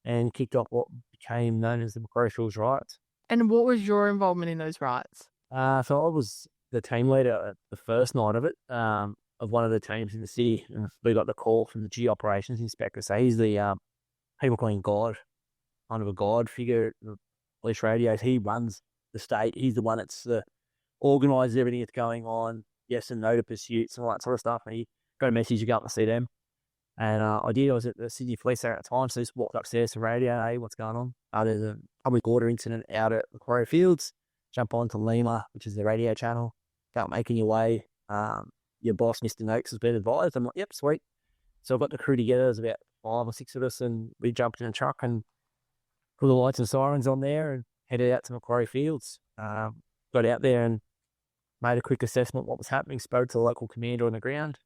and kicked off what became known as the Macquarie Fields riots. And what was your involvement in those riots? So I was the team leader at the first night of it, of one of the teams in the city. And we got the call from the G operations inspector. So he's the people calling God, kind of a God figure at the police radios. He runs the state. He's the one that's organises everything that's going on, yes and no to pursuits and all that sort of stuff. And he got a message to go up and see them. And I did. I was at the Sydney Police there at the time, so I just walked upstairs to radio. Hey, what's going on? There's a public order incident out at Macquarie Fields. Jump on to Lima, which is the radio channel. Start making your way. Your boss, Mr. Noakes, has been advised. I'm like, yep, sweet. So I got the crew together. There's about 5 or 6 of us, and we jumped in a truck and put the lights and sirens on there and headed out to Macquarie Fields. Got out there and made a quick assessment of what was happening. Spoke to the local commander on the ground.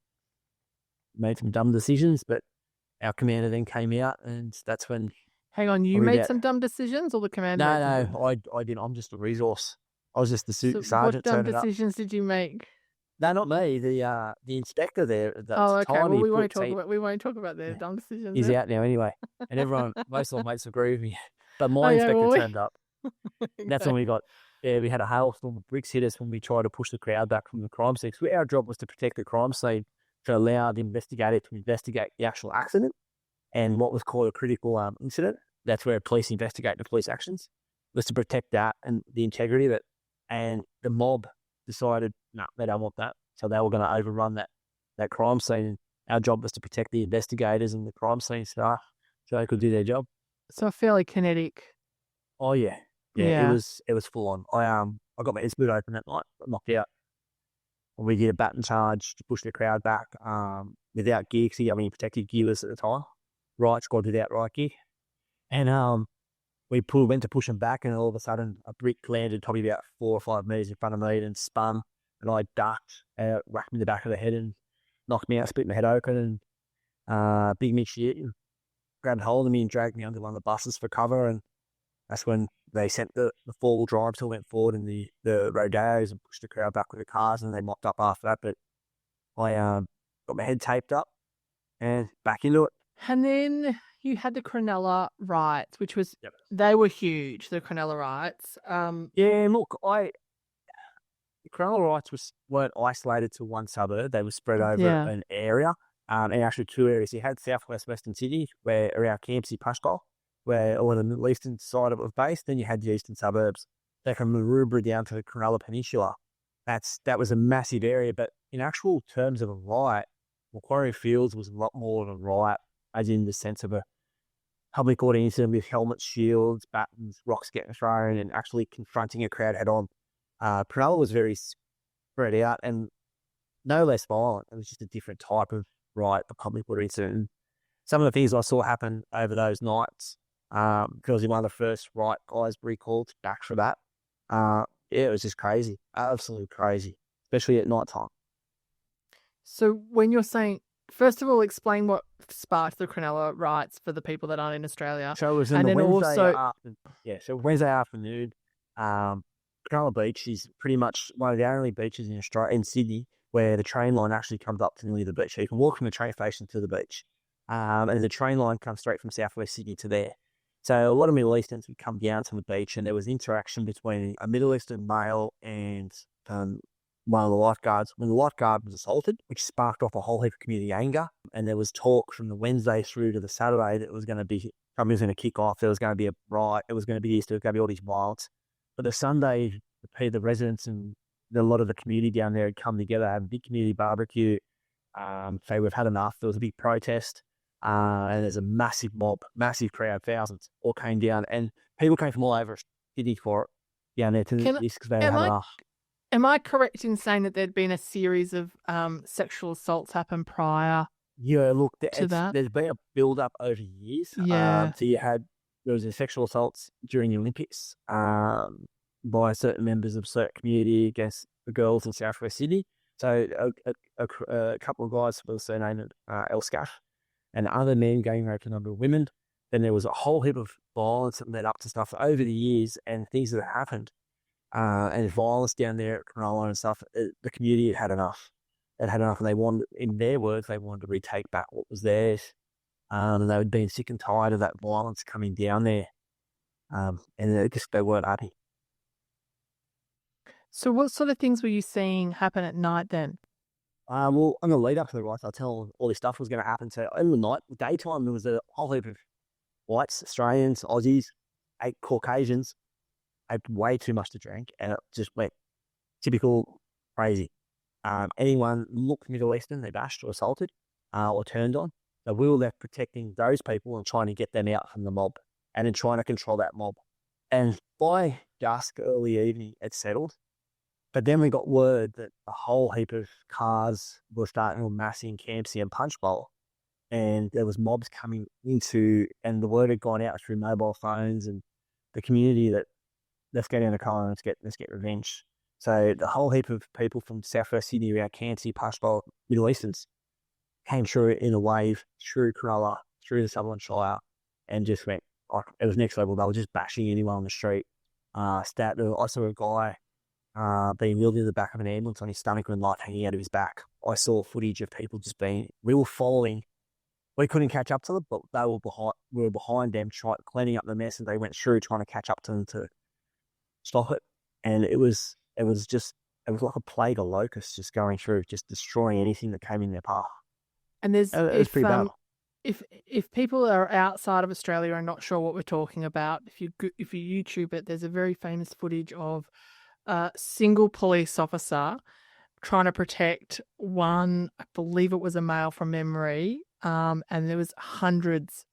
Made some dumb decisions, but our commander then came out, and that's when. Hang on, you made some dumb decisions, or the commander? No, I didn't. I'm just a resource. I was just the sergeant. What dumb decisions did you make? No, not me. The inspector there. Oh, okay. Well, we won't talk about their dumb decisions. He's out now anyway, and everyone, most of my mates agree with me. But my inspector turned up. Okay. That's when we got. Yeah, we had a hailstorm of bricks hit us when we tried to push the crowd back from the crime scene. So our job was to protect the crime scene, to allow the investigator to investigate the actual accident and what was called a critical incident. That's where police investigate the police actions. Was to protect that and the integrity of it. And the mob decided, no, they don't want that. So they were going to overrun that crime scene. Our job was to protect the investigators and the crime scene staff so they could do their job. So fairly kinetic. Oh, yeah. Yeah. It was full on. I got my head split open that night, got knocked out. We did a baton charge to push the crowd back without gear, because protective gear was at the time. Riot squad without riot gear. And we went to push them back, and all of a sudden a brick landed probably about 4 or 5 metres in front of me and spun, and I ducked, whacked me in the back of the head and knocked me out, split my head open, and Big Mitch grabbed hold of me and dragged me under one of the buses for cover, and that's when they sent the 4-wheel drive till went forward in the rodeos and pushed the crowd back with the cars, and they mopped up after that. But I got my head taped up and back into it. And then you had the Cronulla riots, which was, they were huge, the Cronulla riots. Yeah, look, the Cronulla riots weren't isolated to one suburb. They were spread over an area, and actually 2 areas. You had southwest Western Sydney, where around Campsie, Pushkal, where on the middle eastern side of it was based. Then you had the eastern suburbs. So from Maroubra down to the Cronulla Peninsula. That was a massive area, but in actual terms of a riot, Macquarie Fields was a lot more of a riot, as in the sense of a public order incident with helmets, shields, batons, rocks getting thrown, and actually confronting a crowd head on. Cronulla was very spread out and no less violent. It was just a different type of riot, a public order incident. And some of the things I saw happen over those nights, because one of the first riot guys recalled back for that. It was just crazy, absolutely crazy, especially at night time. So when you're saying, first of all, explain what sparked the Cronulla riots for the people that aren't in Australia. So it was on Wednesday afternoon. Cronulla Beach is pretty much one of the only beaches in Australia, in Sydney, where the train line actually comes up to nearly the beach. So you can walk from the train station to the beach. And the train line comes straight from southwest Sydney to there. So a lot of Middle Easterns would come down to the beach, and there was interaction between a Middle Eastern male and one of the lifeguards. When the lifeguard was assaulted, which sparked off a whole heap of community anger, and there was talk from the Wednesday through to the Saturday that it was going to be, something was going to kick off, there was going to be a riot, it was going to be Easter, there was going to be all these violence. But the Sunday, the residents and a lot of the community down there had come together, had a big community barbecue, say we've had enough. There was a big protest. And there's a massive mob, massive crowd, thousands all came down, and people came from all over Sydney for it down there to this because they had enough. Am I correct in saying that there'd been a series of sexual assaults happen prior? Yeah, look, to that? There's been a build up over years. Yeah. So there was a sexual assaults during the Olympics by certain members of certain community against the girls in southwest Sydney. So a couple of guys with the surname El Scaff, and other men going raped a number of women. Then there was a whole heap of violence that led up to stuff over the years and things that happened. And violence down there at Cronulla and stuff. The community had enough. It had enough, and they wanted, in their words, they wanted to retake back what was theirs. And they had been sick and tired of that violence coming down there. And they weren't happy. So what sort of things were you seeing happen at night then? Well, on the lead up to the riots, I'll tell all this stuff was going to happen. So in the night, daytime, there was a whole heap of whites, Australians, Aussies, Caucasians, had way too much to drink, and it just went typical crazy. Anyone looked Middle Eastern, they bashed or assaulted or turned on. that we were left protecting those people and trying to get them out from the mob and then trying to control that mob. And by dusk, early evening, it settled. But then we got word that a whole heap of cars were starting to mass in Campsie and Punch Bowl. And there was mobs coming into, and the word had gone out through mobile phones and the community that let's go down the car and let's get revenge. So the whole heap of people from Southwest Sydney around Campsie, Punch Bowl, Middle Easterns came through in a wave through Cronulla, through the Sutherland Shire, and just went, like, it was next level. They were just bashing anyone on the street. I saw a guy being wheeled in the back of an ambulance on his stomach with a knife hanging out of his back. I saw footage of people we were following. We couldn't catch up to them, but we were behind them, cleaning up the mess, and they went through trying to catch up to them to stop it. And it was like a plague of locusts just going through, just destroying anything that came in their path. And there's It was pretty bad. If people are outside of Australia and not sure what we're talking about, if you YouTube it, there's a very famous footage of a single police officer trying to protect one, I believe it was a male from memory, and there was hundreds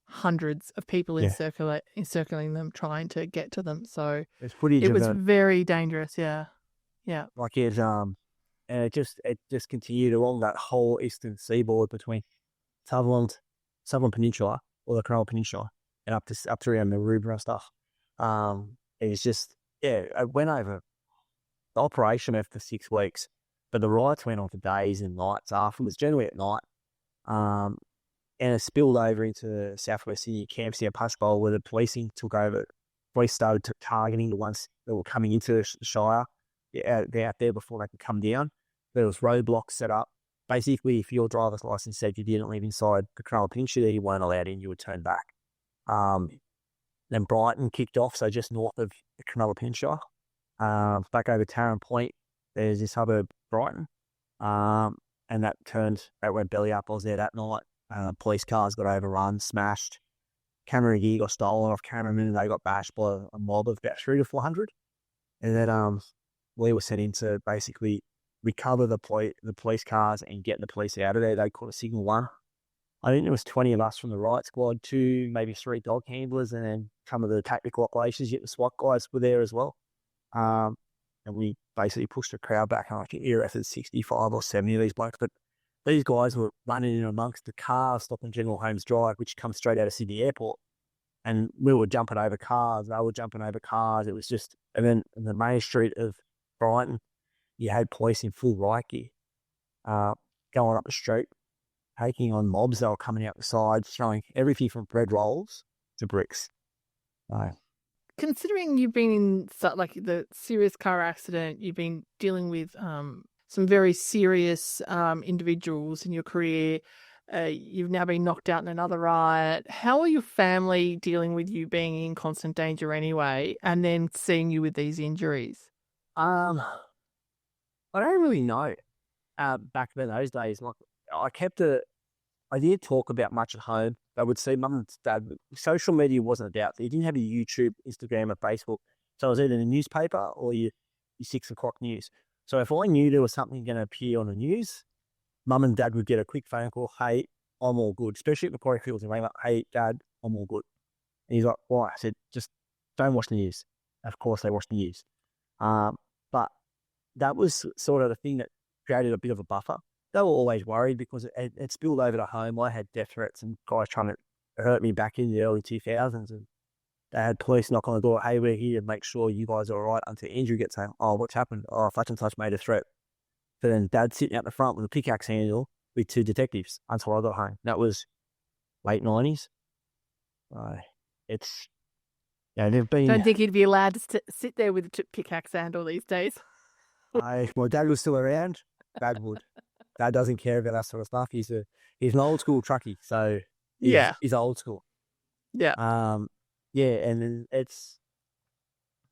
of people encircling them, trying to get to them. So there's footage it was very dangerous. Yeah. Like and it just continued along that whole eastern seaboard between Sutherland Peninsula or the Cronulla Peninsula and up to around Maroubra and stuff. It was just, it went over the operation after 6 weeks, but the riots went on for days and nights afterwards, generally at night. And it spilled over into Southwest Sydney, Campsie and Punch Bowl, where the policing took over. Police started targeting the ones that were coming into the Shire. They're out there before they could come down. There was roadblocks set up. Basically, if your driver's license said you didn't live inside the Cronulla Peninsula, you weren't allowed in, you would turn back. Then Brighton kicked off, so just north of the Cronulla Peninsula. Back over Tarrant Point, there's this suburb, Brighton. And that went belly up. I was there that night. Police cars got overrun, smashed. Camera gear got stolen off cameramen, and they got bashed by a mob of about 300 to 400. And then we were sent in to basically recover the police cars and get the police out of there. They called a Signal 1. I think there was 20 of us from the riot squad, 2, maybe 3 dog handlers, and then some of the tactical operations, yet the SWAT guys were there as well. And we basically pushed the crowd back, and I think we arrested 65 or 70 of these blokes. But these guys were running in amongst the cars, stopping General Holmes Drive, which comes straight out of Sydney Airport. And we were jumping over cars, they were jumping over cars. It was just, and then in the main street of Brighton, you had police in full riot gear going up the street, taking on mobs that were coming out the side, throwing everything from bread rolls to bricks. Considering you've been in the serious car accident, you've been dealing with some very serious individuals in your career. You've now been knocked out in another riot. How are your family dealing with you being in constant danger anyway, and then seeing you with these injuries? I don't really know. Back in those days, like I didn't talk about much at home. I would see mum and dad. Social media wasn't a doubt. You didn't have a YouTube, Instagram, or Facebook. So it was either the newspaper or your 6 o'clock news. So if I knew there was something going to appear on the news, mum and dad would get a quick phone call. Hey, I'm all good. Especially at Macquarie Fields, and rang up, hey, Dad, I'm all good. And he's like, why? I said, just don't watch the news. Of course they watch the news. But that was sort of the thing that created a bit of a buffer. They were always worried because it spilled over to home. I had death threats and guys trying to hurt me back in the early 2000s. And they had police knock on the door. Hey, we're here to make sure you guys are all right, until Andrew gets saying, oh, what's happened? Oh, such and such made a threat. But then Dad sitting out the front with a pickaxe handle with 2 detectives until I got home. That was late 90s. They've been... Don't think he'd be allowed to sit there with a pickaxe handle these days. Well, Dad was still around. Dad would. Dad doesn't care about that sort of stuff. He's an old school truckie, so he's old school. Yeah. And then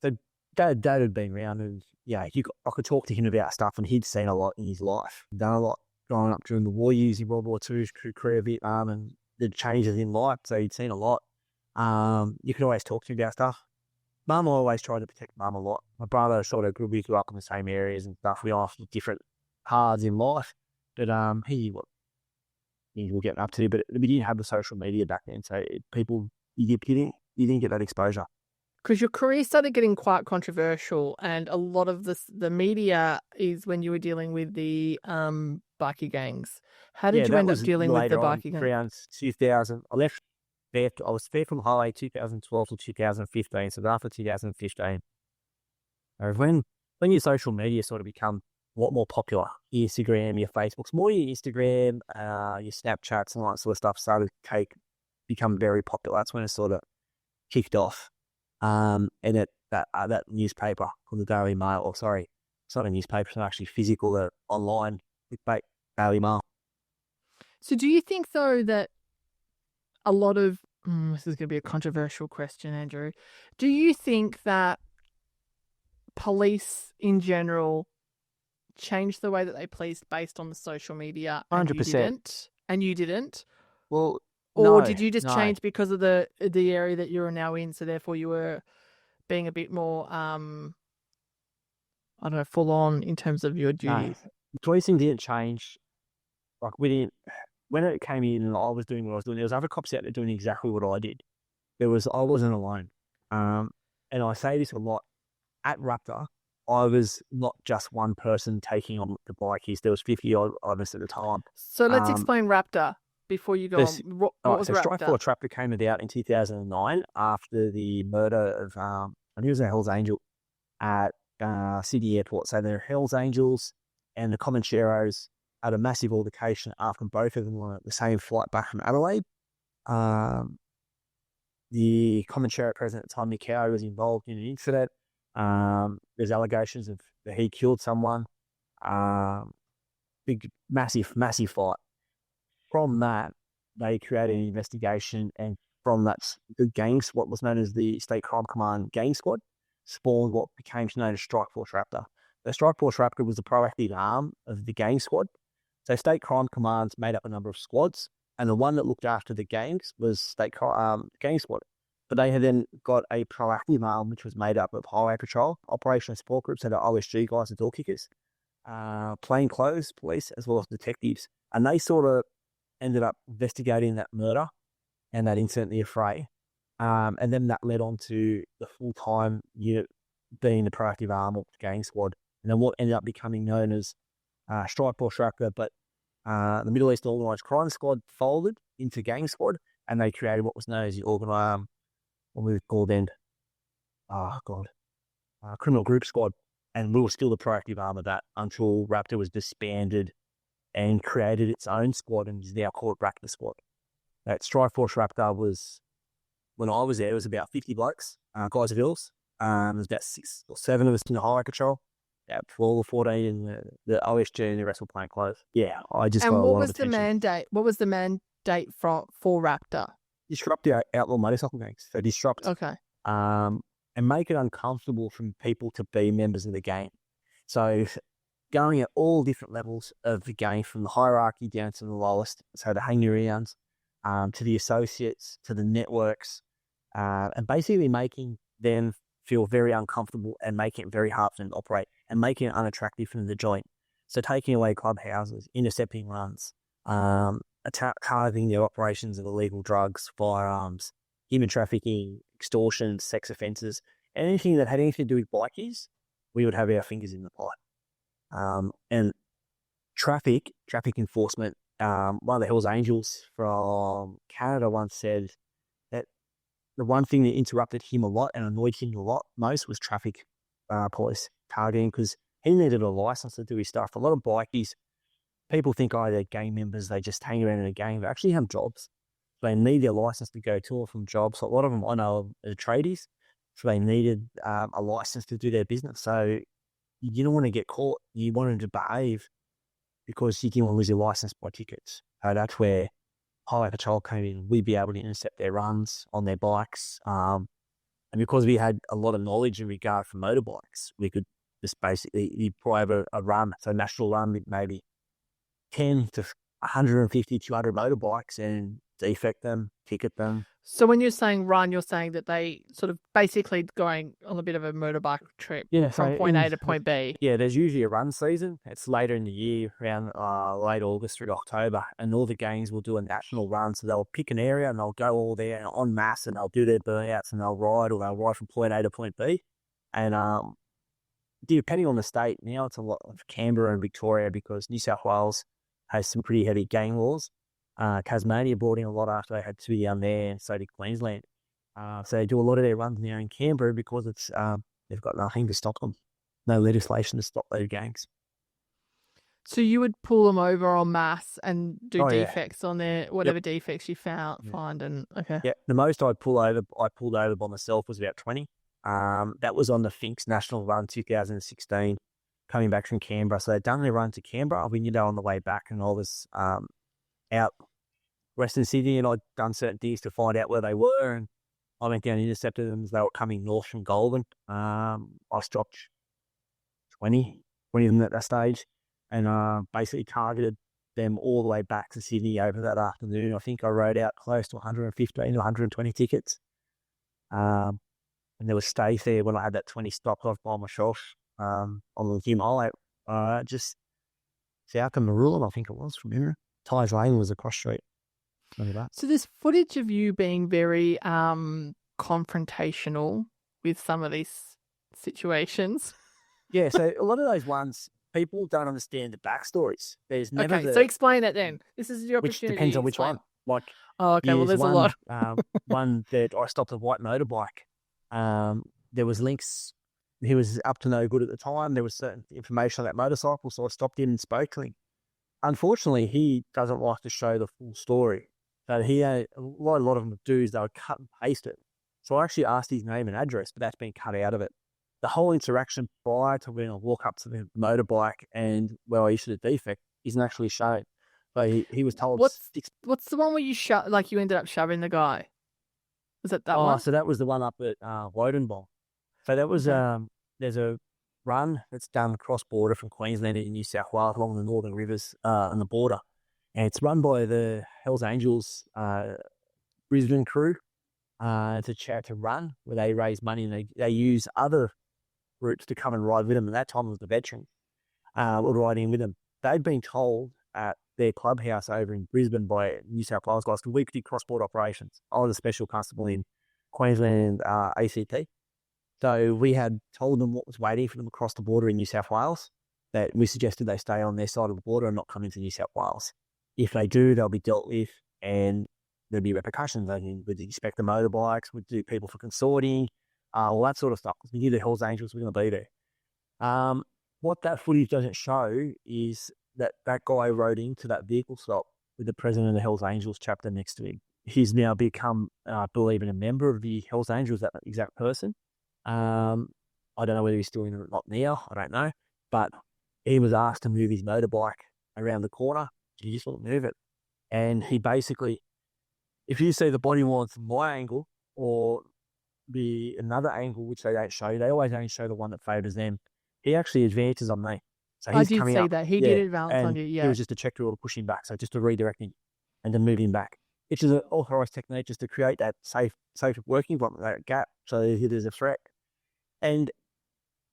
so Dad had been around, and I could talk to him about stuff, and he'd seen a lot in his life, done a lot growing up during the war years in World War II, Korea, Vietnam, and the changes in life. So he'd seen a lot. You could always talk to him about stuff. Mum always tried to protect Mum a lot. My brother we grew up in the same areas and stuff. We all have different paths in life. But things we're getting up to. But we didn't have the social media back then, so you didn't get that exposure. Because your career started getting quite controversial, and a lot of the media is when you were dealing with the bikie gangs. How did you end up dealing with the bikie gangs? Around 2000, I left there. I was there from highway 2012 to 2015. So after 2015, when your social media sort of become a lot more popular, your Instagram, your Facebooks, more your Instagram, your Snapchats and all that sort of stuff started to become very popular. That's when it sort of kicked off. And that newspaper called the Daily Mail, or sorry, it's not a newspaper, it's actually physical, online clickbait, Daily Mail. So do you think, though, that a lot of, this is going to be a controversial question, Andrew, do you think that police in general changed the way that they policed based on the social media 100%. And you didn't? Well, or did you just change because of the area that you're now in, so therefore you were being a bit more, I don't know, full on in terms of your duties? No. Policing didn't change. Like when it came in and I was doing what I was doing, there was other cops out there doing exactly what I did. I wasn't alone. And I say this a lot. At Raptor, I was not just one person taking on the bikies. There was 50 odd of us at the time. So let's explain Raptor before you go on. What was Raptor? Strike Force Raptor came out in 2009 after the murder of, I think it was a Hells Angel at Sydney Airport. So the Hells Angels and the Comancheros had a massive altercation after both of them were on the same flight back from Adelaide. The Comanchero president at the time, Bikie, was involved in an incident. There's allegations that he killed someone. Big, massive fight. From that, they created an investigation, and from that, the what was known as the State Crime Command Gang Squad, spawned what became known as Strike Force Raptor. The Strike Force Raptor was the proactive arm of the Gang Squad. So State Crime Commands made up a number of squads, and the one that looked after the gangs was Gang Squad. But they had then got a proactive arm, which was made up of Highway Patrol, Operational Support Groups, so the OSG guys, the door kickers, plainclothes police, as well as detectives. And they sort of ended up investigating that murder and that incident, the affray. And then that led on to the full-time unit being the proactive arm of the Gang Squad. And then what ended up becoming known as Strike Force Raptor, but the Middle East Organised Crime Squad folded into Gang Squad, and they created what was known as the what we would call then, Criminal Group Squad, and we were still the proactive arm of that until Raptor was disbanded and created its own squad and is now called Raptor Squad. That Strike Force Raptor was, when I was there, it was about 50 blokes, guys of ills. There's about 6 or 7 of us in the Highway Patrol, about 12 or 14 in the OSG, and the rest were plain clothes. Yeah, I just got a lot of attention. What was the mandate for Raptor? Disrupt the outlaw motorcycle gangs. So disrupt. Okay. And make it uncomfortable for people to be members of the gang. So going at all different levels of the gang, from the hierarchy down to the lowest, so the hangers to the associates, to the networks, and basically making them feel very uncomfortable and making it very hard for them to operate and making it unattractive for them to join. So taking away clubhouses, intercepting runs, targeting their operations of illegal drugs, firearms, human trafficking, extortion, sex offences, anything that had anything to do with bikies, we would have our fingers in the pie. And traffic enforcement, one of the Hells Angels from Canada once said that the one thing that interrupted him a lot and annoyed him a lot most was traffic police targeting, because he needed a license to do his stuff. A lot of bikies, people think, they're gang members, they just hang around in a gang. They actually have jobs. They need their license to go to or from jobs. So a lot of them I know are tradies, so they needed a license to do their business. So you didn't want to get caught. You wanted to behave because you didn't want to lose your license by tickets. So that's where Highway Patrol came in. We'd be able to intercept their runs on their bikes. And because we had a lot of knowledge in regard for motorbikes, we could just basically, you'd probably have a run, so national run with maybe 10 to 150, 200 motorbikes, and defect them, ticket them. So when you're saying run, you're saying that they sort of basically going on a bit of a motorbike trip from point A to point B. Yeah, there's usually a run season. It's later in the year, around late August through October, and all the gangs will do a national run. So they'll pick an area and they'll go all there en masse, and they'll do their burnouts, and they'll ride from point A to point B. And depending on the state, now it's a lot of Canberra and Victoria because New South Wales has some pretty heavy gang laws. Tasmania brought in a lot after they had to be down there, and so did Queensland. So they do a lot of their runs now in Canberra because it's they've got nothing to stop them, no legislation to stop those gangs. So you would pull them over en masse and do defects yeah. on their whatever defects you find, and okay. Yeah, the most I pulled over by myself was about 20. That was on the Finks National Run 2016, coming back from Canberra. So they'd done their run to Canberra. We knew they were on the way back, and I was out Western Sydney, and I'd done certain things to find out where they were, and I went down and intercepted them as they were coming north from Goulburn. I stopped 20 of them at that stage, and basically targeted them all the way back to Sydney over that afternoon. I think I rode out close to 115 to 120 tickets. And there was stays there when I had that 20 stopped off by myself on the Jim Highway, just south of Marulan, I think it was, from here. Tyres Lane was across street. So there's footage of you being very confrontational with some of these situations. Yeah, so a lot of those ones, people don't understand the backstories. There's never so explain that then. This is your opportunity. Which depends on which one. Like, well, there's a lot. One that I stopped a white motorbike. There was links. He was up to no good at the time. There was certain information on that motorcycle, so I stopped in and spoke to him. Unfortunately, he doesn't like to show the full story. So he had a lot of them do is they would cut and paste it. So I actually asked his name and address, but that's been cut out of it. The whole interaction prior to when I walk up to the motorbike and where I issued a defect isn't actually shown. So he was told. What's the one where you you ended up shoving the guy? Was it that one? So that was the one up at Wodenbong. So that was there's a run that's done cross border from Queensland to New South Wales along the northern rivers on the border, and it's run by the Hells Angels Brisbane crew. It's a charity run where they raise money and they use other routes to come and ride with them. At that time, it was the veterans were riding with them. They'd been told at their clubhouse over in Brisbane by New South Wales guys, because we did cross-border operations. I was a special constable in Queensland ACT. So we had told them what was waiting for them across the border in New South Wales, that we suggested they stay on their side of the border and not come into New South Wales. If they do, they'll be dealt with and there'll be repercussions. We'd expect the motorbikes, we'd do people for consorting, all that sort of stuff, because we knew the Hells Angels were going to be there. What that footage doesn't show is that guy rode into that vehicle stop with the president of the Hells Angels chapter next to him. He's now become, I believe, a member of the Hells Angels, that exact person. I don't know whether he's doing it or not now. I don't know. But he was asked to move his motorbike around the corner. He just wouldn't move it. And he basically, if you see the body worn from my angle or the another angle, which they don't show, they always only show the one that favours them. He actually advances on me. So he's I did coming see up, that. He did advance on you, yeah. It was just a check to push him back. So just to redirect him and to move him back. Which is an authorised technique just to create that safe working environment, that gap, so that there's a threat. And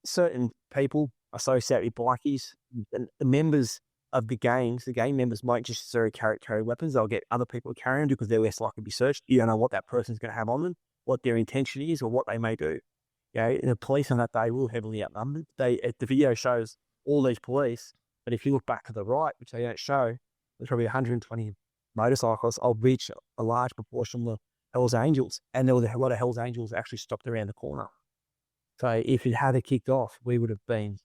certain people associate with bikies, and the members of the gangs, the gang members might just necessarily carry weapons. They'll get other people to carry them because they're less likely to be searched. You don't know what that person's going to have on them, what their intention is, or what they may do. And the police on that day were heavily outnumbered. The video shows all these police, but if you look back to the right, which they don't show, there's probably 120 motorcycles, of which a large proportion were Hells Angels, and there were a lot of Hells Angels actually stopped around the corner. So if it had kicked off, we would have been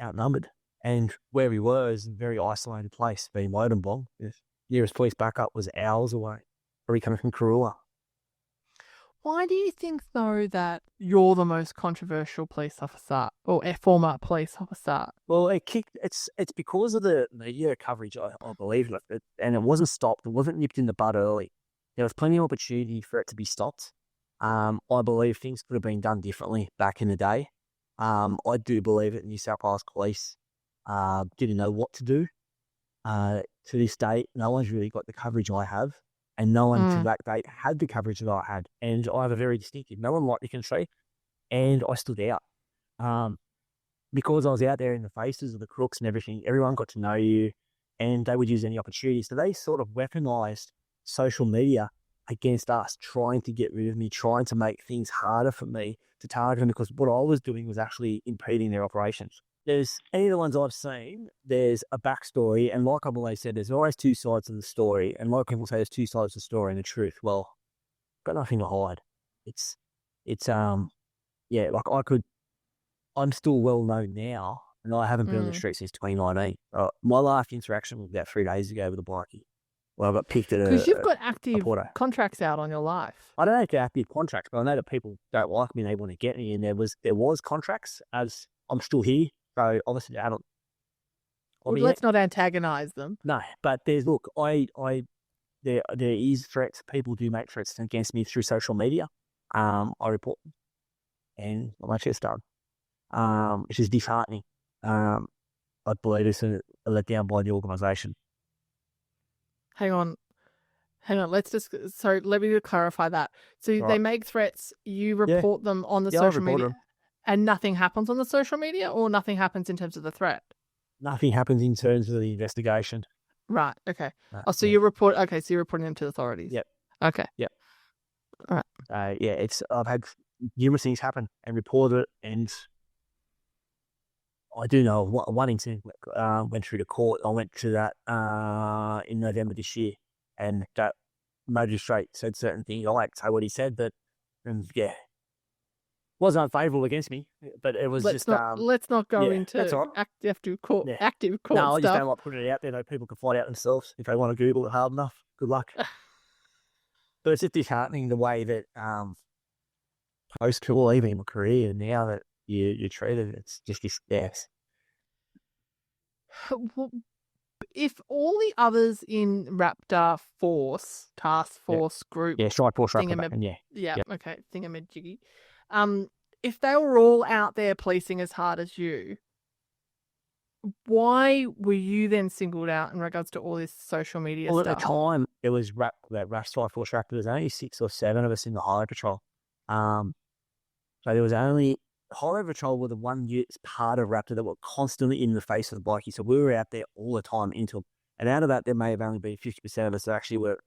outnumbered. And where we were is a very isolated place, being Wodenbong. The nearest police backup was hours away, probably coming from Cronulla. Why do you think, though, that you're the most controversial police officer or a former police officer? Well, it's because of the media coverage, I believe, and it wasn't stopped. It wasn't nipped in the bud early. There was plenty of opportunity for it to be stopped. I believe things could have been done differently back in the day. I do believe that New South Wales police didn't know what to do. To this day, no one's really got the coverage I have and no one to that date had the coverage that I had. And I have a very distinctive, no one like you can see, and I stood out. Because I was out there in the faces of the crooks and everything, everyone got to know you, and they would use any opportunity. So they sort of weaponized social media against us, trying to get rid of me, trying to make things harder for me to target them, because what I was doing was actually impeding their operations. There's any of the ones I've seen, there's a backstory, and like I've always said, there's always two sides of the story, and like people say, there's two sides of the story and the truth. Well, I've got nothing to hide. It's like I'm still well known now, and I haven't been on the street since 2019. My last interaction was about 3 days ago with a bikie. Well, I got picked at Because you've got active contracts out on your life. I don't know if they're active contracts, but I know that people don't like me and they want to get me. And there was contracts, as I'm still here, so obviously I don't. Let's not antagonize them. No, but there is threats. People do make threats against me through social media. I report them, and I'm actually done. Which is disheartening. I believe it's a letdown by the organisation. Hang on. Let me clarify that. So they make threats, you report them on the social media, and nothing happens on the social media, or nothing happens in terms of the threat? Nothing happens in terms of the investigation. Right. Okay. You're reporting them to the authorities. Yep. Okay. Yep. All right. I've had numerous things happen and reported it, and I do know one incident went through the court. I went to that in November this year, and that magistrate said certain things. I won't say what he said, but wasn't unfavourable against me. But it was let's not go into active court stuff. No, I just don't like putting it out there. Though people can find out themselves if they want to Google it hard enough. Good luck. But it's just disheartening the way that post even in my career, now that you're treated, it's just this. Yes. If all the others in Raptor task force group, Strike Force Raptor, okay, thingamajiggy. If they were all out there policing as hard as you, why were you then singled out in regards to all this social media stuff? At the time, it was Strike Force Raptor. There's only 6 or 7 of us in the highway patrol. So there was only highway patrol were the one part of Raptor that were constantly in the face of the bikie. So we were out there all the time and out of that, there may have only been 50% of us that actually were,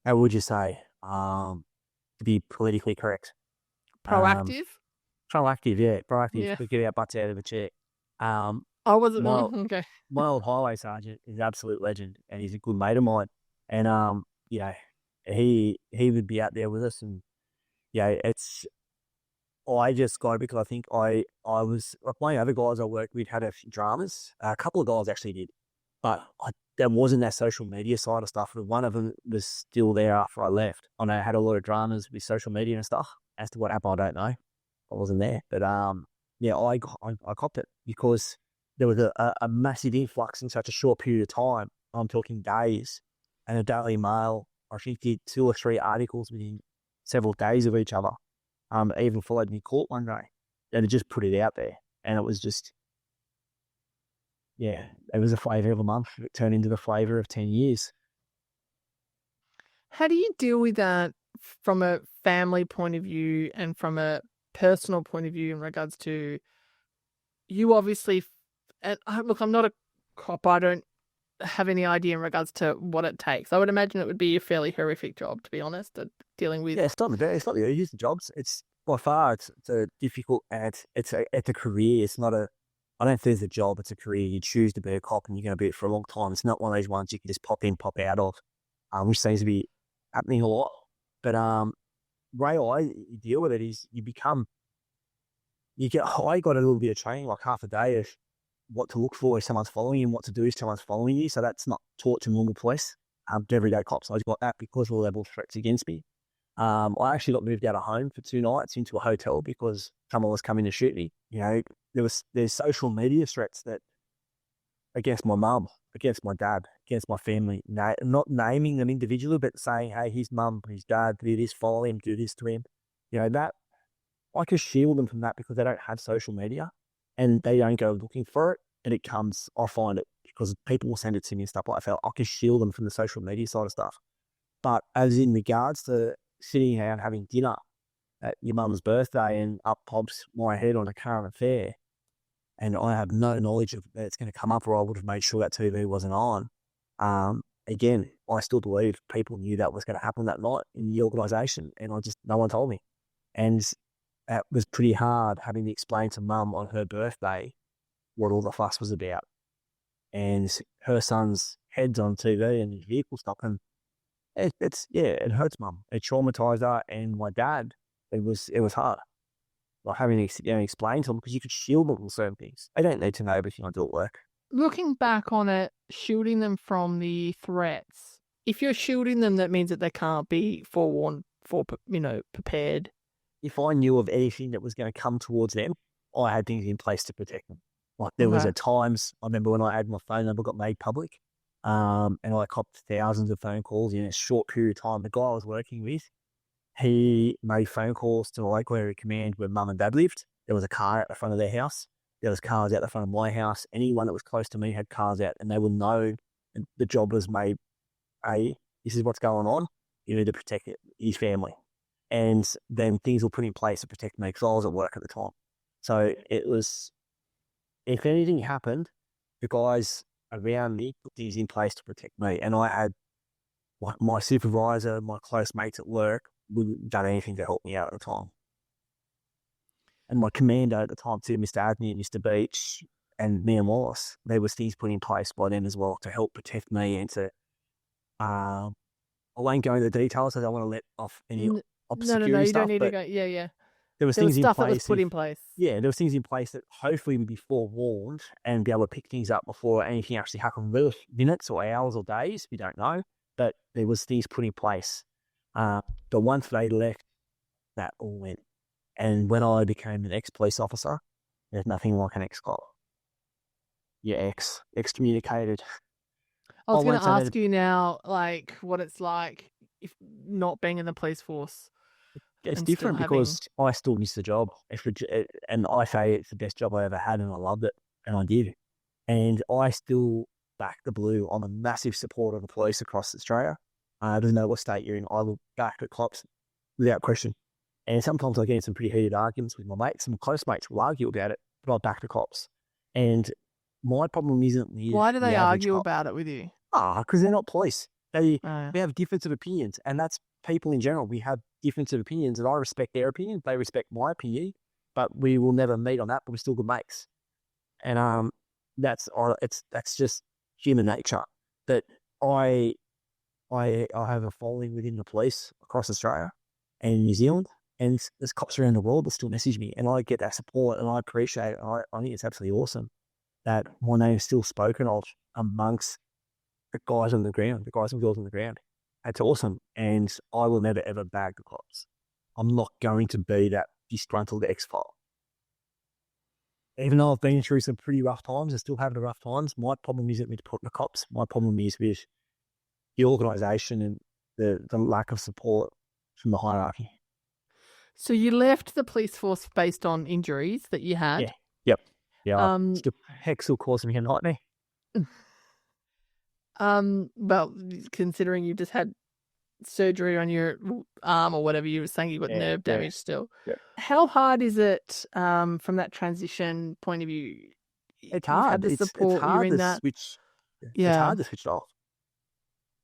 how would you say, to be politically correct? Proactive? Proactive, yeah. Proactive to get our butts out of a chair. I wasn't okay. My old highway sergeant is an absolute legend, and he's a good mate of mine. And, he would be out there with us, and, I just got it because I think I was, like my other guys I worked with had a few dramas. A couple of guys actually did, but there wasn't that social media side of stuff. One of them was still there after I left. I know I had a lot of dramas with social media and stuff. As to what happened, I don't know. I wasn't there, but I copped it because there was a massive influx in such a short period of time. I'm talking days, and the Daily Mail, I think, did 2 or 3 articles within several days of each other. Even followed me in court one day, and it just put it out there, and it was just, it was a flavour of a month. It turned into the flavour of 10 years. How do you deal with that from a family point of view and from a personal point of view in regards to you obviously, and look, I'm not a cop, I don't have any idea in regards to what it takes. I would imagine it would be a fairly horrific job, to be honest, dealing with. Yeah, it's not the easiest jobs. It's by far it's a difficult, and it's a career. It's not I don't think there's a job. It's a career. You choose to be a cop, and you're going to be it for a long time. It's not one of these ones you can just pop in, pop out of, which seems to be happening a lot. But way I deal with it is I got a little bit of training, like half a day of what to look for if someone's following you and what to do if someone's following you. So that's not taught to normal police, to everyday cops. I got that because of the level of threats against me. I actually got moved out of home for 2 nights into a hotel because someone was coming to shoot me. There's social media threats that against my mum, against my dad, against my family, not naming them individually, but saying, hey, his mum, his dad, do this, follow him, do this to him. That I can shield them from that because they don't have social media and they don't go looking for it. And it comes, I find it because people will send it to me and stuff like that. I can shield them from the social media side of stuff. But as in regards to sitting down having dinner at your mum's birthday and up pops my head on a current affair, and I have no knowledge of that it's going to come up, or I would have made sure that TV wasn't on. Again, I still believe people knew that was going to happen that night in the organisation, and no one told me. And it was pretty hard having to explain to mum on her birthday what all the fuss was about. And her son's head's on TV and his vehicle stopping. It hurts mum. It traumatized her and my dad. It was hard. Like having to explain to them, because you could shield them from certain things. They don't need to know everything I do at work. Looking back on it, shielding them from the threats. If you're shielding them, that means that they can't be forewarned, prepared. If I knew of anything that was going to come towards them, I had things in place to protect them. Like there was at times, I remember when I had my phone number got made public, and I copped thousands of phone calls in a short period of time. The guy I was working with, he made phone calls to the local area command where mum and dad lived. There was a car at the front of their house. There was cars out the front of my house. Anyone that was close to me had cars out, and they would know the job was made. Hey, this is what's going on. You need to protect his family. And then things were put in place to protect me because I was at work at the time. So it was, if anything happened, the guys around me put things in place to protect me. And I had my supervisor, my close mates at work wouldn't have done anything to help me out at the time. And my commander at the time too, Mr. Adney and Mr. Beach and Mia Wallace, there was things put in place by them as well to help protect me and to, I won't go into the details. I don't want to let off any security No, you stuff, don't need to go. Yeah. There was things things stuff in place that was put in place. Yeah, there was things in place that hopefully would be forewarned and be able to pick things up before anything actually happened. Whether minutes or hours or days, we don't know. But there was things put in place. But once they left, that all went. And when I became an ex-police officer, there's nothing like an ex-cop. You're excommunicated. I was going to ask you now, like, what it's like if not being in the police force. It's different because I still miss the job. And I say it's the best job I ever had, and I loved it, and I did. And I still back the blue. I'm a massive supporter of the police across Australia. I don't know what state you're in. I will back the cops without question. And sometimes I get in some pretty heated arguments with my mates. Some close mates will argue about it, but I'll back the cops. And my problem isn't the Why do they argue cop. about it with you? Because they're not police. They have difference of opinions, and that's people in general. We have difference of opinions, and I respect their opinion. They respect my opinion, but we will never meet on that. But we're still good mates, and that's just human nature. That I have a following within the police across Australia and New Zealand, and there's cops around the world that still message me, and I get that support, and I appreciate it. I think it's absolutely awesome that my name is still spoken of amongst the guys on the ground, the guys and girls on the ground. It's awesome. And I will never, ever bag the cops. I'm not going to be that disgruntled ex-file. Even though I've been through some pretty rough times and still have the rough times, my problem isn't with the cops. My problem is with the organisation and the lack of support from the hierarchy. So you left the police force based on injuries that you had? Yeah. Yep. Yeah. The heck still causing me a nightmare. Well, considering you just had surgery on your arm or whatever, you were saying you got nerve damage still. Yeah. How hard is it from that transition point of view? It's hard. The support, it's hard you're in to that. switch. It's hard to switch it off.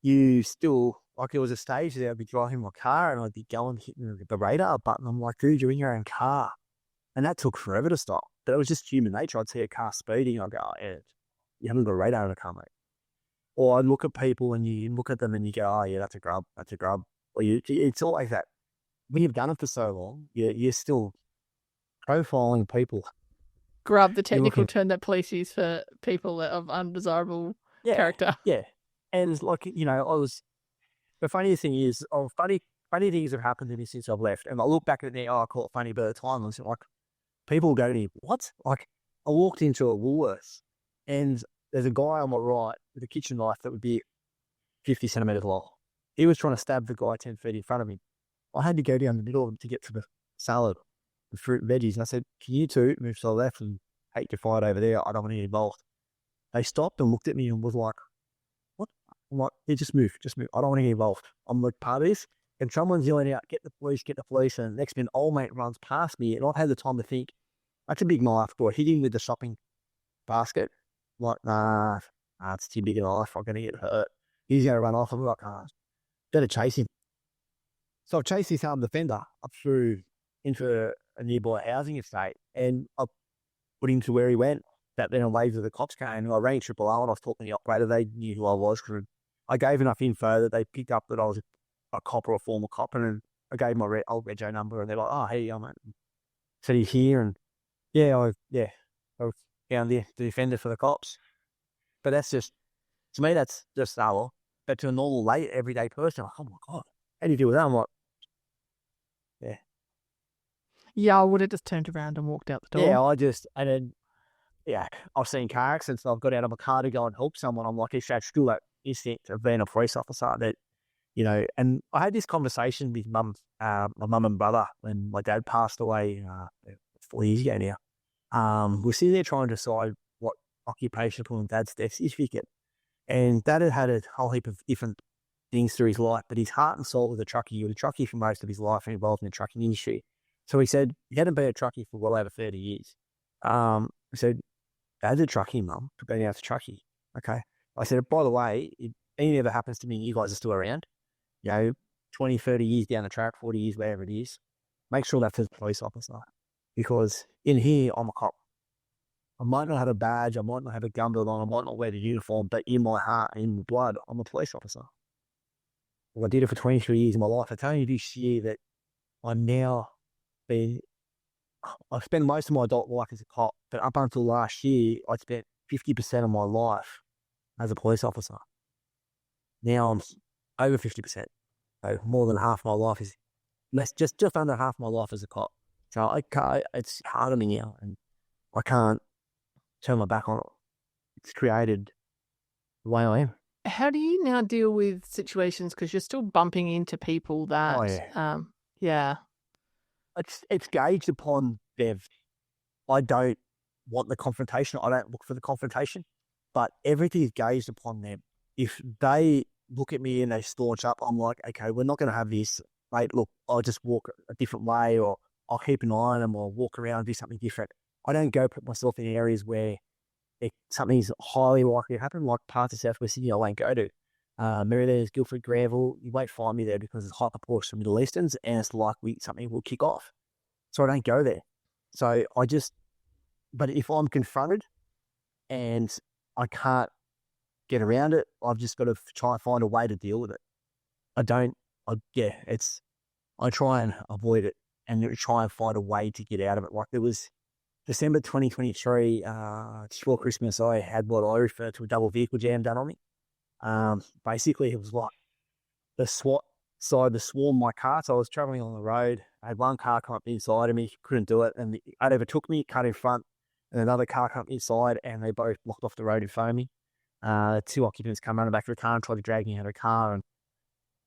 You still, like, it was a stage that I'd be driving my car and I'd be going, hitting the radar button. I'm like, dude, you're in your own car. And that took forever to stop. But it was just human nature. I'd see a car speeding. I'd go, oh, yeah, you haven't got a radar in the car, mate. Or I'd look at people and you look at them and you go, oh, yeah, that's a grub. Or it's all like that. When you've done it for so long, you're still profiling people. Grub, the technical term that police use for people of undesirable character. Yeah. And, like, the funniest thing is, funny things have happened to me since I've left. And I look back at it now, I call it funny, but at the time, I was like, people go to me, what? Like, I walked into a Woolworths and there's a guy on my right with a kitchen knife that would be 50 centimetres long. He was trying to stab the guy 10 feet in front of me. I had to go down the middle of him to get to the salad, the fruit and veggies. And I said, can you two move to the left and take your fight over there? I don't want to get involved. They stopped and looked at me and was like, what? I'm like, yeah, just move. I don't want to get involved. I'm like, part of this. And someone's yelling out, get the police. And the next minute, old mate runs past me, and I've had the time to think, that's a big knife. Do I hit him with the shopping basket? I'm like, nah, it's too big a knife. I'm going to get hurt. He's going to run off. I'm like, better chase him. So I've chased this armed defender up through into a nearby housing estate, and I put him to where he went. That then a wave of the cops came, and I rang Triple O, and I was talking to the operator. They knew who I was because I gave enough info that they picked up that I was a cop or a former cop, and then I gave my old rego number, and they're like, "Oh, hey, mate," said he's here, and I was found the defender for the cops. But that's just, to me, that's just well. But to a normal, late, everyday person, like, oh my god, how do you deal with that? I'm like, yeah. Yeah, I would have just turned around and walked out the door. I've seen car accidents. I've got out of my car to go and help someone. I'm like, it's still that instinct of being a police officer that, and I had this conversation with my mum and brother when my dad passed away 4 years ago now. We're sitting there trying to decide what occupation to put on Dad's death certificate. And Dad had a whole heap of different things through his life, but his heart and soul was a truckie. He was a truckie for most of his life and involved in the trucking industry. So he said he hadn't been a truckie for well over 30 years. He said, Dad's a truckie, Mum, for being out to truckie. Okay. I said, by the way, if anything ever happens to me, you guys are still around, 20, 30 years down the track, 40 years, wherever it is, make sure that's a police officer. Because in here, I'm a cop. I might not have a badge, I might not have a gun belt on, I might not wear the uniform, but in my heart, in my blood, I'm a police officer. Well, I did it for 23 years of my life. I tell you this year that I'm now I spent most of my adult life as a cop, but up until last year, I spent 50% of my life as a police officer. Now I'm over 50%. So more than half my life is just under half my life as a cop. So it's hard on me now, and I can't turn my back on it. It's created the way I am. How do you now deal with situations, because you're still bumping into people that, It's gauged upon Dev. I don't want the confrontation. I don't look for the confrontation, but everything is gauged upon them. If they look at me and they staunch up, I'm like, okay, we're not going to have this. Mate, look, I'll just walk a different way, or I'll keep an eye on them, or walk around and do something different. I don't go put myself in areas where something's highly likely to happen, like parts of South West Sydney I won't go to. Merrylands, Guildford, Granville, you won't find me there because it's high proportion of Middle Easterns, and it's likely something will kick off. So I don't go there. So but if I'm confronted and I can't get around it, I've just got to try and find a way to deal with it. I try and avoid it and try and find a way to get out of it. Like there was December 2023, just before Christmas, I had what I refer to a double vehicle jam done on me. Basically, it was like the SWAT side, the swarm my car. So I was traveling on the road. I had one car come up inside of me, couldn't do it, and it overtook me, cut in front, and another car come up inside, and they both blocked off the road in front of me. Two occupants come running back to the car and try to drag me out of the car, and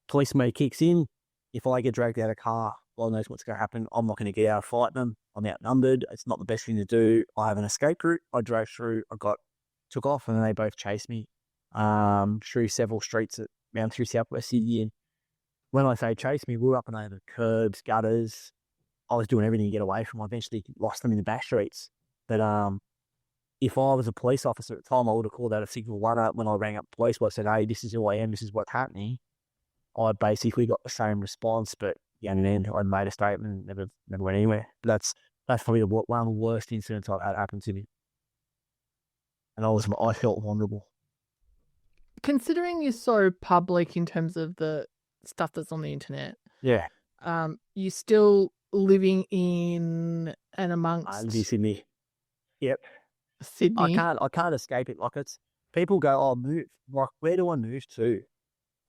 police mode kicks in. If I get dragged out of the car, God knows what's going to happen. I'm not going to get out and fight them. I'm outnumbered. It's not the best thing to do. I have an escape route. I drove through. Took off, and then they both chased me through several streets around through South West Sydney. And when I say chase me, we were up and over curbs, gutters. I was doing everything to get away from them. I eventually lost them in the back streets. But if I was a police officer at the time, I would have called out a signal 1 up when I rang up police. I said, hey, this is who I am. This is what's happening. I basically got the same response, but in the end, I made a statement and never went anywhere. But that's probably one of the worst incidents I've had happen to me. And I felt vulnerable. Considering you're so public in terms of the stuff that's on the internet, you're still living in and amongst Sydney. Yep. Sydney. I can't escape it. Like people go, oh, move. Like, where do I move to?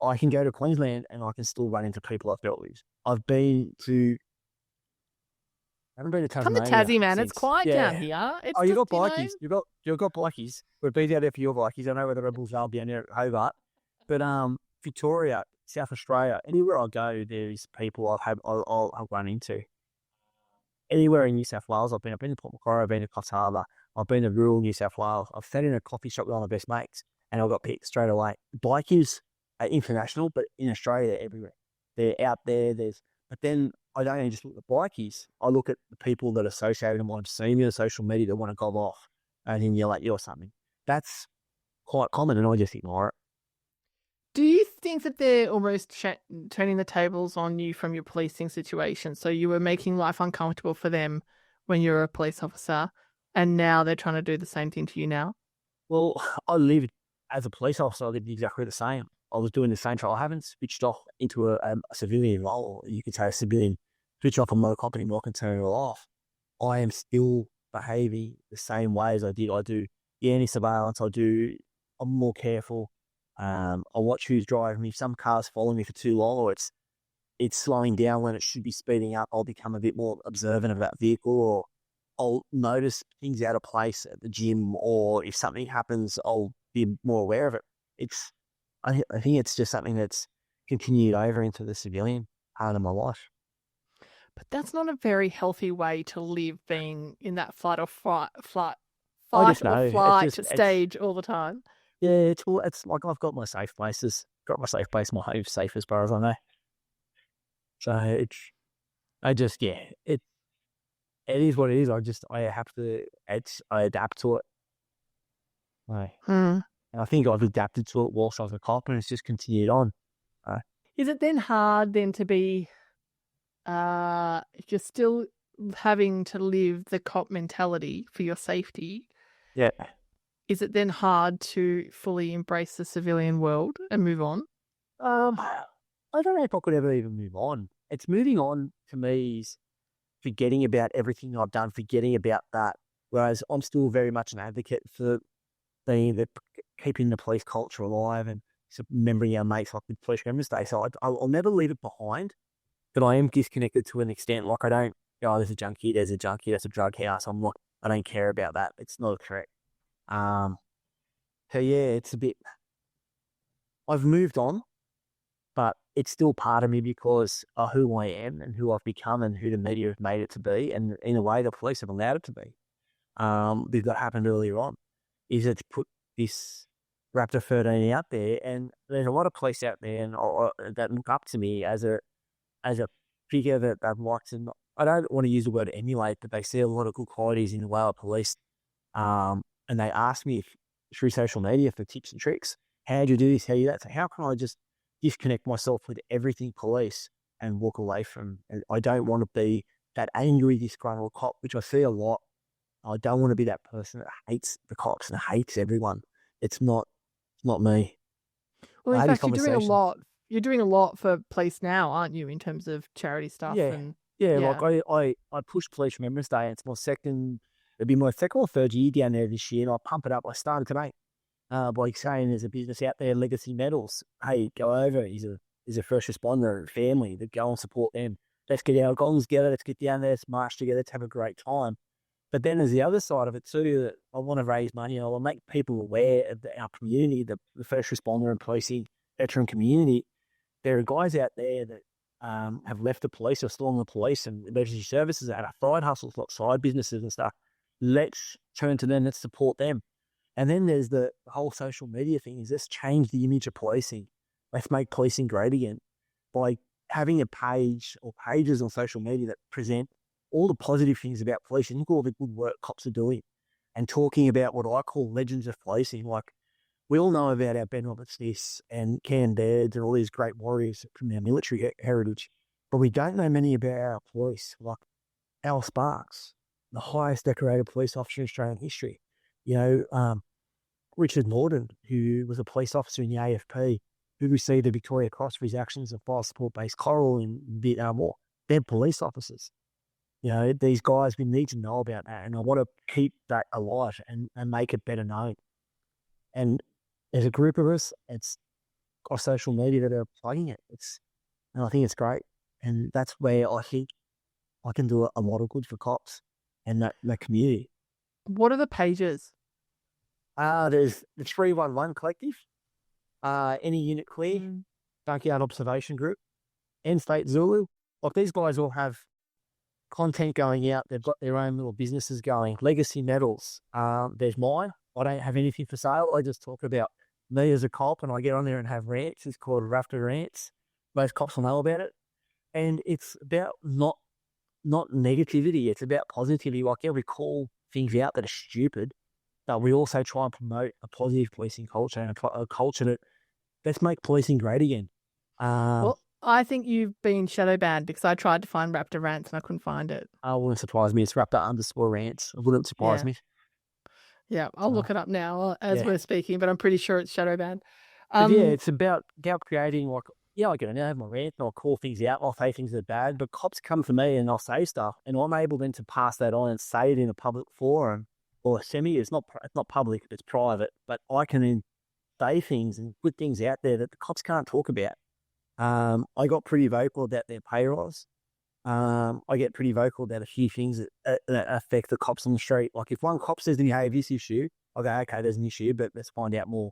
I can go to Queensland and I can still run into people I've dealt with. I haven't been to Tasmania. Come to Tassie, man. Since, it's quiet down here. It's you've got bikies. You've got bikies. We've been out there for your bikies. I know where the Rebels are down there at Hobart. But Victoria, South Australia, anywhere I go, there's people I'll run into. Anywhere in New South Wales, I've been to Port Macquarie, I've been to Coffs Harbour, I've been to rural New South Wales. I've sat in a coffee shop with one of my best mates. and I got picked straight away. Bikies are international, but in Australia, they're everywhere. They're out there. But then I don't even just look at the bikies. I look at the people that are associated with them on senior social media that want to gob off and then yell at you or something. That's quite common, and I just ignore it. Do you think that they're almost turning the tables on you from your policing situation? So you were making life uncomfortable for them when you were a police officer, and now they're trying to do the same thing to you now? Well, I lived as a police officer. I lived exactly the same. I was doing the same trial. I haven't switched off into a civilian role. You could say a civilian switch off a motor company, I can turn it off. I am still behaving the same way as I did. I do any surveillance. I'm more careful. I watch who's driving me. If some car's following me for too long, or it's slowing down when it should be speeding up, I'll become a bit more observant of that vehicle, or I'll notice things out of place at the gym, or if something happens, I'll be more aware of it. I think it's just something that's continued over into the civilian part of my life. But that's not a very healthy way to live, being in that fight or flight stage all the time. Yeah, it's like I've got my safe places. Got my safe place, my home safe as far as I know. So it is what it is. I adapt to it. And I think I've adapted to it whilst I was a cop, and it's just continued on. Is it then hard then to be, if you're still having to live the cop mentality for your safety? Yeah. Is it then hard to fully embrace the civilian world and move on? I don't know if I could ever even move on. It's moving on to me is forgetting about everything I've done, forgetting about that. Whereas I'm still very much an advocate for keeping the police culture alive and remembering our mates like with Police Remembrance Day. So I'll never leave it behind, but I am disconnected to an extent. Like I don't, there's a junkie, there's a drug house. I don't care about that. It's not correct. So yeah, it's a bit, I've moved on, but it's still part of me because of who I am and who I've become and who the media have made it to be. And in a way, the police have allowed it to be. That happened earlier on, is it to put this Raptor 13 out there. And there's a lot of police out there that look up to me as a figure that they've liked. And I don't want to use the word emulate, but they see a lot of good qualities in the way of police. And they ask me through social media for tips and tricks. How do you do this? How do you do that? So how can I just disconnect myself with everything police and walk away from? And I don't want to be that angry, disgruntled cop, which I see a lot. I don't want to be that person that hates the cops and hates everyone. It's not me. Well, in fact, you're doing a lot. You're doing a lot for police now, aren't you, in terms of charity stuff? Yeah. Like I push Police Remembrance Day. And it'll be my second or third year down there this year, and I pump it up. I started today by saying there's a business out there, Legacy Metals. Hey, go over. He's a first responder family. That go and support them. Let's get our guns together. Let's get down there. Let's march together. Let's have a great time. But then there's the other side of it too, that I want to raise money. I want to make people aware of our community, the first responder and policing veteran community. There are guys out there that have left the police or still in the police and emergency services that are side hustles, like side businesses and stuff. Let's turn to them. Let's support them. And then there's the whole social media thing. Let's change the image of policing. Let's make policing great again by having a page or pages on social media that present all the positive things about policing. Look at all the good work cops are doing and talking about what I call legends of policing. Like, we all know about our Ben Roberts and Cam Dairds and all these great warriors from our military heritage, but we don't know many about our police, like Al Sparks, the highest decorated police officer in Australian history. Richard Morden, who was a police officer in the AFP, who received the Victoria Cross for his actions of fire support base Coral in Vietnam War. They're police officers. These guys, we need to know about that, and I want to keep that alive and make it better known. And there's a group of us, it's across social media that are plugging it. And I think it's great. And that's where I think I can do a lot of good for cops and that community. What are the pages? There's the 311 Collective, Any Unit Clear, Backyard Observation Group, End State Zulu. Like, these guys all have content going out. They've got their own little businesses going. Legacy Metals. There's mine. I don't have anything for sale. I just talk about me as a cop, and I get on there and have rants. It's called Raptor Rants. Most cops will know about it. And it's about not negativity. It's about positivity. Like, yeah, we call things out that are stupid, but we also try and promote a positive policing culture and a culture that let's make policing great again. Well, I think you've been shadow banned because I tried to find Raptor Rants and I couldn't find it. Wouldn't surprise me. It's Raptor_rants. It wouldn't surprise me. Yeah, I'll look it up now as Yeah. we're speaking, but I'm pretty sure it's shadow banned. But yeah, it's about creating, like, yeah, I get in there, I have my rant, and I'll call things out, I'll say things that are bad, but cops come to me and I'll say stuff, and I'm able then to pass that on and say it in a public forum or it's not public, it's private, but I can then say things and put things out there that the cops can't talk about. I got pretty vocal about their pay rise. I get pretty vocal about a few things that affect the cops on the street. Like, if one cop says to me, hey, this issue, I'll go, okay, there's an issue, but let's find out more.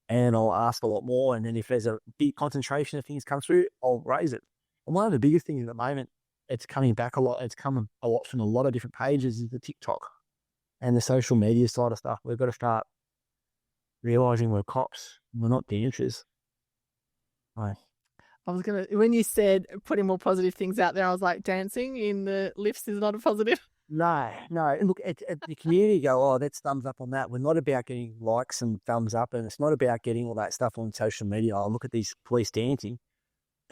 And I'll ask a lot more. And then if there's a big concentration of things come through, I'll raise it. And one of the biggest things at the moment, it's coming back a lot. It's coming a lot from a lot of different pages, is the TikTok and the social media side of stuff. We've got to start realizing we're cops. We're not dancers. Right. I was when you said putting more positive things out there, I was like, dancing in the lifts is not a positive. No. Look, the community go, oh, that's thumbs up on that. We're not about getting likes and thumbs up, and it's not about getting all that stuff on social media. Oh, look at these police dancing.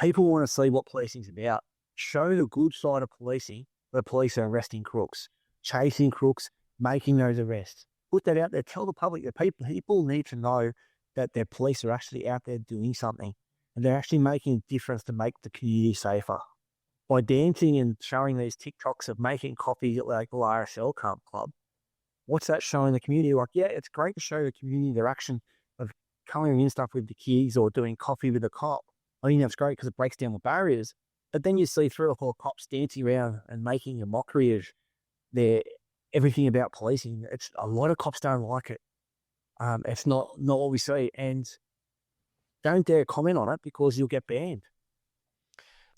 People want to see what policing's about. Show the good side of policing, where police are arresting crooks, chasing crooks, making those arrests. Put that out there. Tell the public that people need to know that their police are actually out there doing something, and they're actually making a difference to make the community safer. By dancing and showing these TikToks of making coffee at like the RSL club, what's that showing the community? Like, yeah, it's great to show the community their action of colouring in stuff with the kids or doing coffee with a cop. I think that's great because it breaks down the barriers. But then you see 3 or 4 cops dancing around and making a mockery of everything about policing. It's a lot of cops don't like it. It's not what we see, and don't dare comment on it because you'll get banned.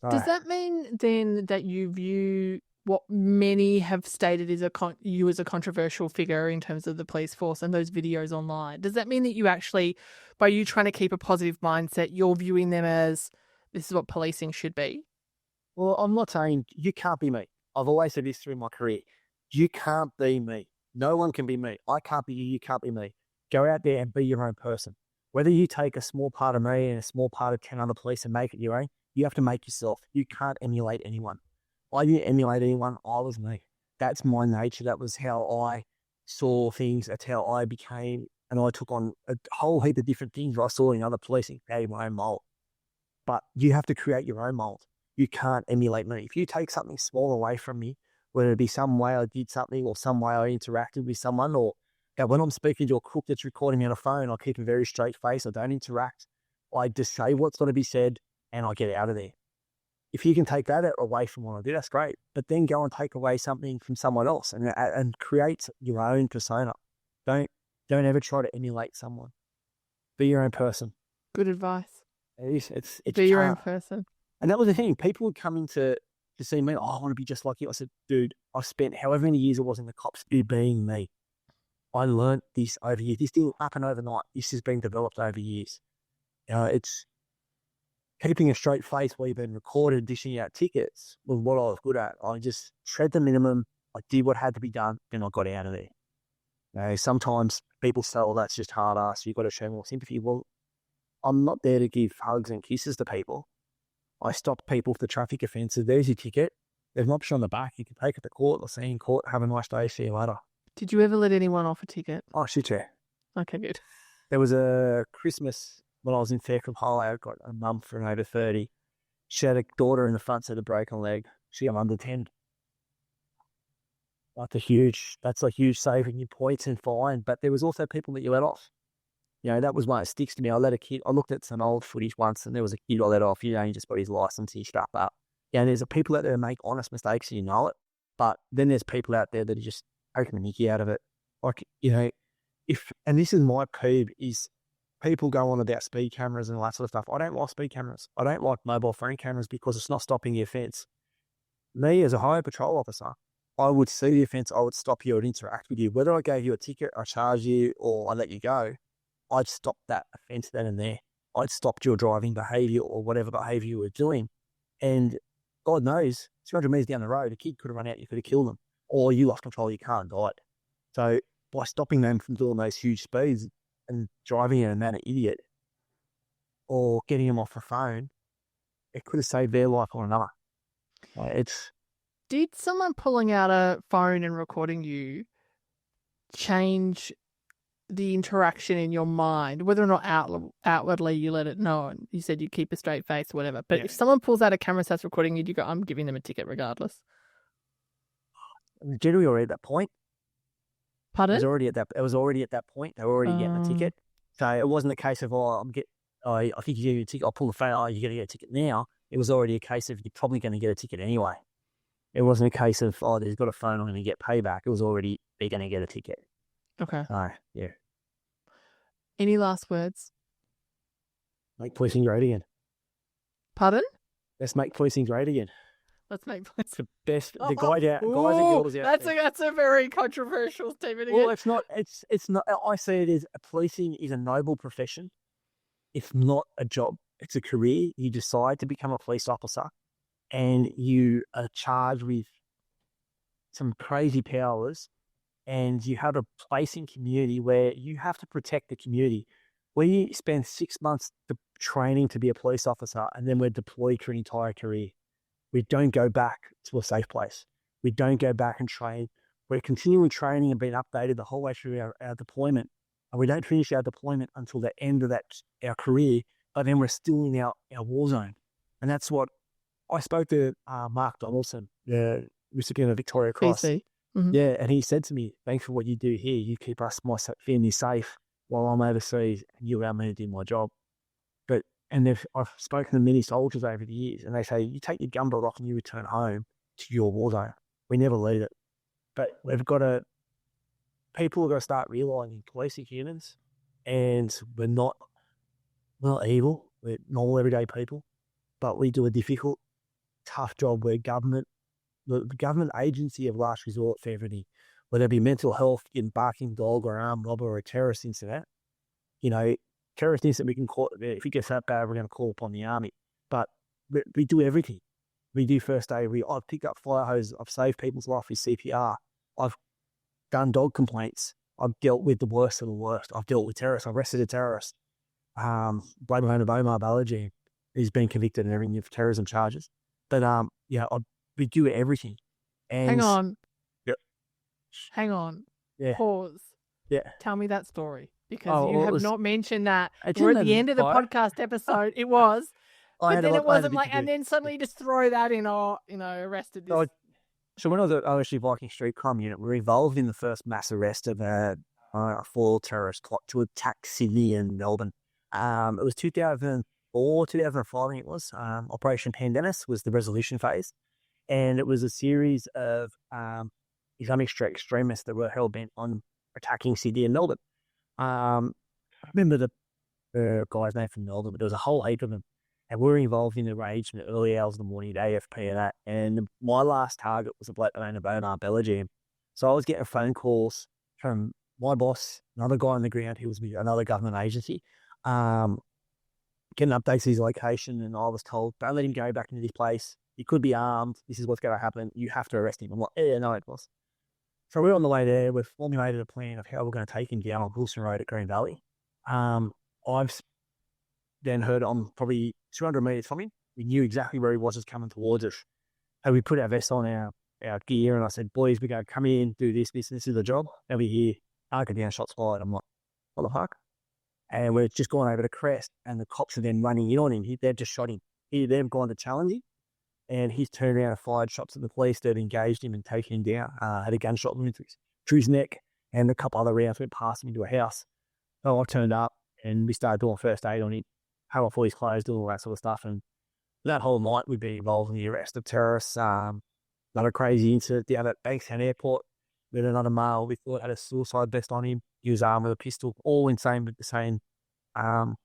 Does that mean then that you view what many have stated is you as a controversial figure in terms of the police force and those videos online? Does that mean that you actually, by you trying to keep a positive mindset, you're viewing them as this is what policing should be? Well, I'm not saying you can't be me. I've always said this through my career. You can't be me. No one can be me. I can't be you. You can't be me. Go out there and be your own person. Whether you take a small part of me and a small part of 10 other police and make it your own, you have to make yourself. You can't emulate anyone. I didn't emulate anyone. I was me. That's my nature. That was how I saw things. That's how I became. And I took on a whole heap of different things I saw in other policing, creating my own mold. But you have to create your own mold. You can't emulate me. If you take something small away from me, whether it be some way I did something or some way I interacted with someone, or when I'm speaking to a crook that's recording me on a phone, I keep a very straight face. I don't interact. I just say what's going to be said and I get out of there. If you can take that away from what I do, that's great. But then go and take away something from someone else and create your own persona. Don't ever try to emulate someone. Be your own person. Good advice. It's be your own person. And that was the thing. People would come in to see me. Oh, I want to be just like you. I said, dude, I spent however many years it was in the cops being me. I learned this over years. This didn't happen overnight. This has been developed over years. It's keeping a straight face while you've been recorded, dishing out tickets was what I was good at. I just tread the minimum. I did what had to be done, and I got out of there. Sometimes people say, well, that's just hard ass. You've got to show more sympathy. Well, I'm not there to give hugs and kisses to people. I stop people for traffic offences. There's your ticket. There's an option on the back. You can take it to court or see in court. Have a nice day. See you later. Did you ever let anyone off a ticket? Oh, shit, yeah. Okay, good. There was a Christmas when I was in Fairclough Highway. I got a mum for an over 30. She had a daughter in the front seat, a broken leg. She got under 10. That's a huge saving in points and fine. But there was also people that you let off. That was one that sticks to me. I looked at some old footage once and there was a kid I let off. He just got his license, he struck up. There's people out there that make honest mistakes and you know it. But then there's people out there that are just taking the mickey out of it. Like, and this is my peeve, is people go on about speed cameras and all that sort of stuff. I don't like speed cameras. I don't like mobile phone cameras because it's not stopping the offence. Me, as a highway patrol officer, I would see the offence, I would stop you and interact with you. Whether I gave you a ticket, I charge you, or I let you go, I'd stop that offence then and there. I'd stopped your driving behaviour or whatever behaviour you were doing. And God knows, 200 metres down the road, a kid could have run out, you could have killed them. Or you lost control of your car and died. So by stopping them from doing those huge speeds and driving in a manner idiot or getting them off the phone, it could have saved their life or another. Did someone pulling out a phone and recording you change the interaction in your mind, whether or not outwardly you let it know, and you said you keep a straight face or whatever, but if someone pulls out a camera and starts recording you, do you go, I'm giving them a ticket regardless? Generally already at that point. Pardon? It was already at that point. They were already getting a ticket. So it wasn't a case of, I think you get a ticket, I'll pull the phone, you're going to get a ticket now. It was already a case of you're probably going to get a ticket anyway. It wasn't a case of, there's got a phone, I'm going to get payback. It was already, they're going to get a ticket. Okay. Yeah. Any last words? Make policing great again. Pardon? Let's make policing great again. Let's make policing. The best, the guys and girls out there. That's a very controversial statement again. Well, it's not, I see it as policing is a noble profession. It's not a job. It's a career. You decide to become a police officer and you are charged with some crazy powers and you have a place in community where you have to protect the community. We spend 6 months training to be a police officer and then we're deployed for an entire career. We don't go back to a safe place. We don't go back and train. We're continuing training and being updated the whole way through our deployment. And we don't finish our deployment until the end of our career, but then we're still in our war zone. And that's what I spoke to Mark Donaldson, the recipient of Victoria Cross. Mm-hmm. Yeah, and he said to me, thanks for what you do here. You keep us, my family, safe while I'm overseas and you allow me to do my job. And I've spoken to many soldiers over the years and they say, you take your gun belt off and you return home to your war zone. We never leave it. But people are going to start realising police are humans and we're not evil. We're normal, everyday people. But we do a difficult, tough job where the government agency of last resort for everything, whether it be mental health, getting barking dog or armed robber or a terrorist incident, terrorist incident we can call it, if it gets that bad, we're going to call upon the army. But we do everything. We do first aid. I've picked up fire hoses. I've saved people's life with CPR. I've done dog complaints. I've dealt with the worst of the worst. I've dealt with terrorists. I've arrested a terrorist. Blade owner of Omar Balaji, who's been convicted and everything of terrorism charges. But we do everything. And hang on. Yep. Hang on. Yeah. Pause. Yeah. Tell me that story. Because you have not mentioned that. We're at the end of the podcast episode. It was. But then it wasn't and then suddenly you just throw that in arrested this. So when I was at OSG Viking Street Crime Unit, we were involved in the first mass arrest of a foil terrorist plot to attack Sydney and Melbourne. It was 2004, 2005, I think it was. Operation Pendennis was the resolution phase. And it was a series of Islamic extremists that were hell-bent on attacking Sydney and Melbourne. I remember the guy's name from Melbourne, but there was a whole heap of them. And we were involved in the rage in the early hours of the morning at AFP and that. And my last target was a bloke named Omar Balaji. So I was getting phone calls from my boss, another guy on the ground who was with another government agency, getting updates to his location. And I was told, don't let him go back into this place. He could be armed. This is what's going to happen. You have to arrest him. I'm like, yeah, no, boss. So we're on the way there. We've formulated a plan of how we're going to take him down on Wilson Road at Green Valley. I've then heard I'm probably 200 metres from him. We knew exactly where he was just coming towards us. And we put our vests on, our gear, and I said, boys, we go, come in, do this is the job. And we hear, go down, shots fired. I'm like, what the fuck? And we're just going over the crest, and the cops are then running in on him. They've just shot him. They've gone to challenge him. And he's turned around and fired shots at the police that engaged him and taken him down. Had a gunshot wound through his neck, and a couple other rounds went past him into a house. So I turned up and we started doing first aid on him, had off all his clothes, doing all that sort of stuff. And that whole night we'd be involved in the arrest of terrorists. Another crazy incident down at Bankstown Airport with another male we thought had a suicide vest on him. He was armed with a pistol, all insane with the same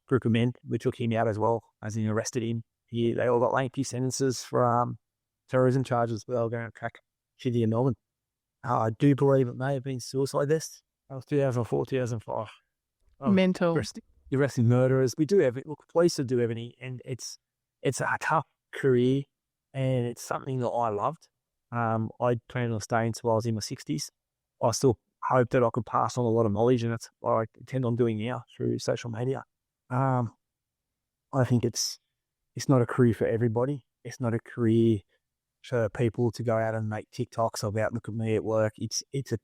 group of men. We took him out as well, as in arrested him. They all got lengthy sentences for terrorism charges, but they were going to crack Sydney and Melbourne. I do believe it may have been suicide vests. That was 2004, 2005. Mental. arresting murderers. We do everything. Look, police do everything, and it's a tough career, and it's something that I loved. I planned on staying until I was in my 60s. I still hope that I could pass on a lot of knowledge, and that's what I intend on doing now through social media. I think it's not a career for everybody. It's not a career for people to go out and make TikToks about, look at me at work. It's a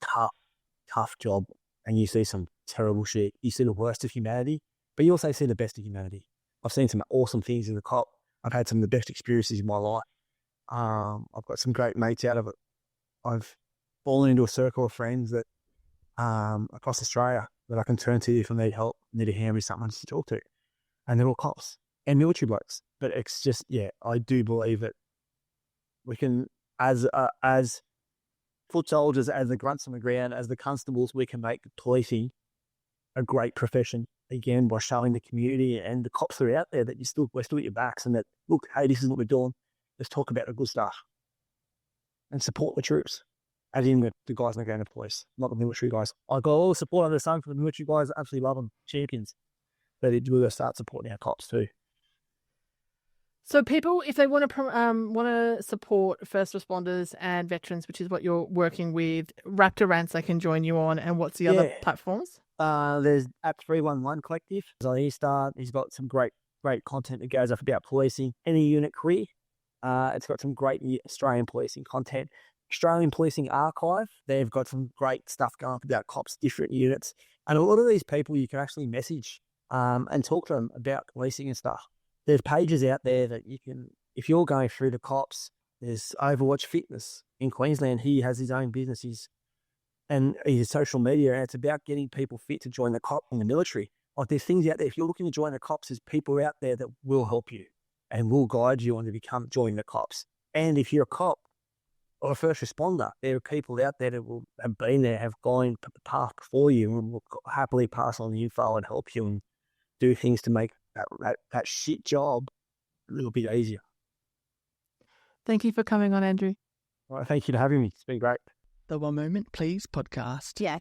tough job, and you see some terrible shit. You see the worst of humanity, but you also see the best of humanity. I've seen some awesome things as a cop. I've had some of the best experiences in my life. I've got some great mates out of it. I've fallen into a circle of friends that across Australia that I can turn to if I need help, need a hand with someone to talk to. And they're all cops and military blokes. But it's just, I do believe that we can, as foot soldiers, as the grunts on the ground, as the constables, we can make policing a great profession, again, by showing the community and the cops that are out there that we're still at your backs, and that, look, hey, this is what we're doing. Let's talk about the good stuff and support the troops. As in the guys not going to police, not the military guys. I got all the support under the sun for the military guys. I absolutely love them, champions. But we're going to start supporting our cops too. So people, if they want to support first responders and veterans, which is what you're working with, Raptor Rants they can join you on, and what's the other platforms? There's App 311 Collective. He's got some great content that goes up about policing any unit career. It's got some great Australian policing content. Australian Policing Archive, they've got some great stuff going up about cops, different units. And a lot of these people you can actually message and talk to them about policing and stuff. There's pages out there that you can, if you're going through the cops, there's Overwatch Fitness in Queensland. He has his own business, and his social media, and it's about getting people fit to join the cop and the military. Like, there's things out there. If you're looking to join the cops, there's people out there that will help you and will guide you on to join the cops. And if you're a cop or a first responder, there are people out there that have been there, have gone the path before you, and will happily pass on the info and help you and do things to make that shit job a little bit easier. Thank you for coming on, Andrew. All right, thank you for having me. It's been great. The One Moment Please podcast. Yeah.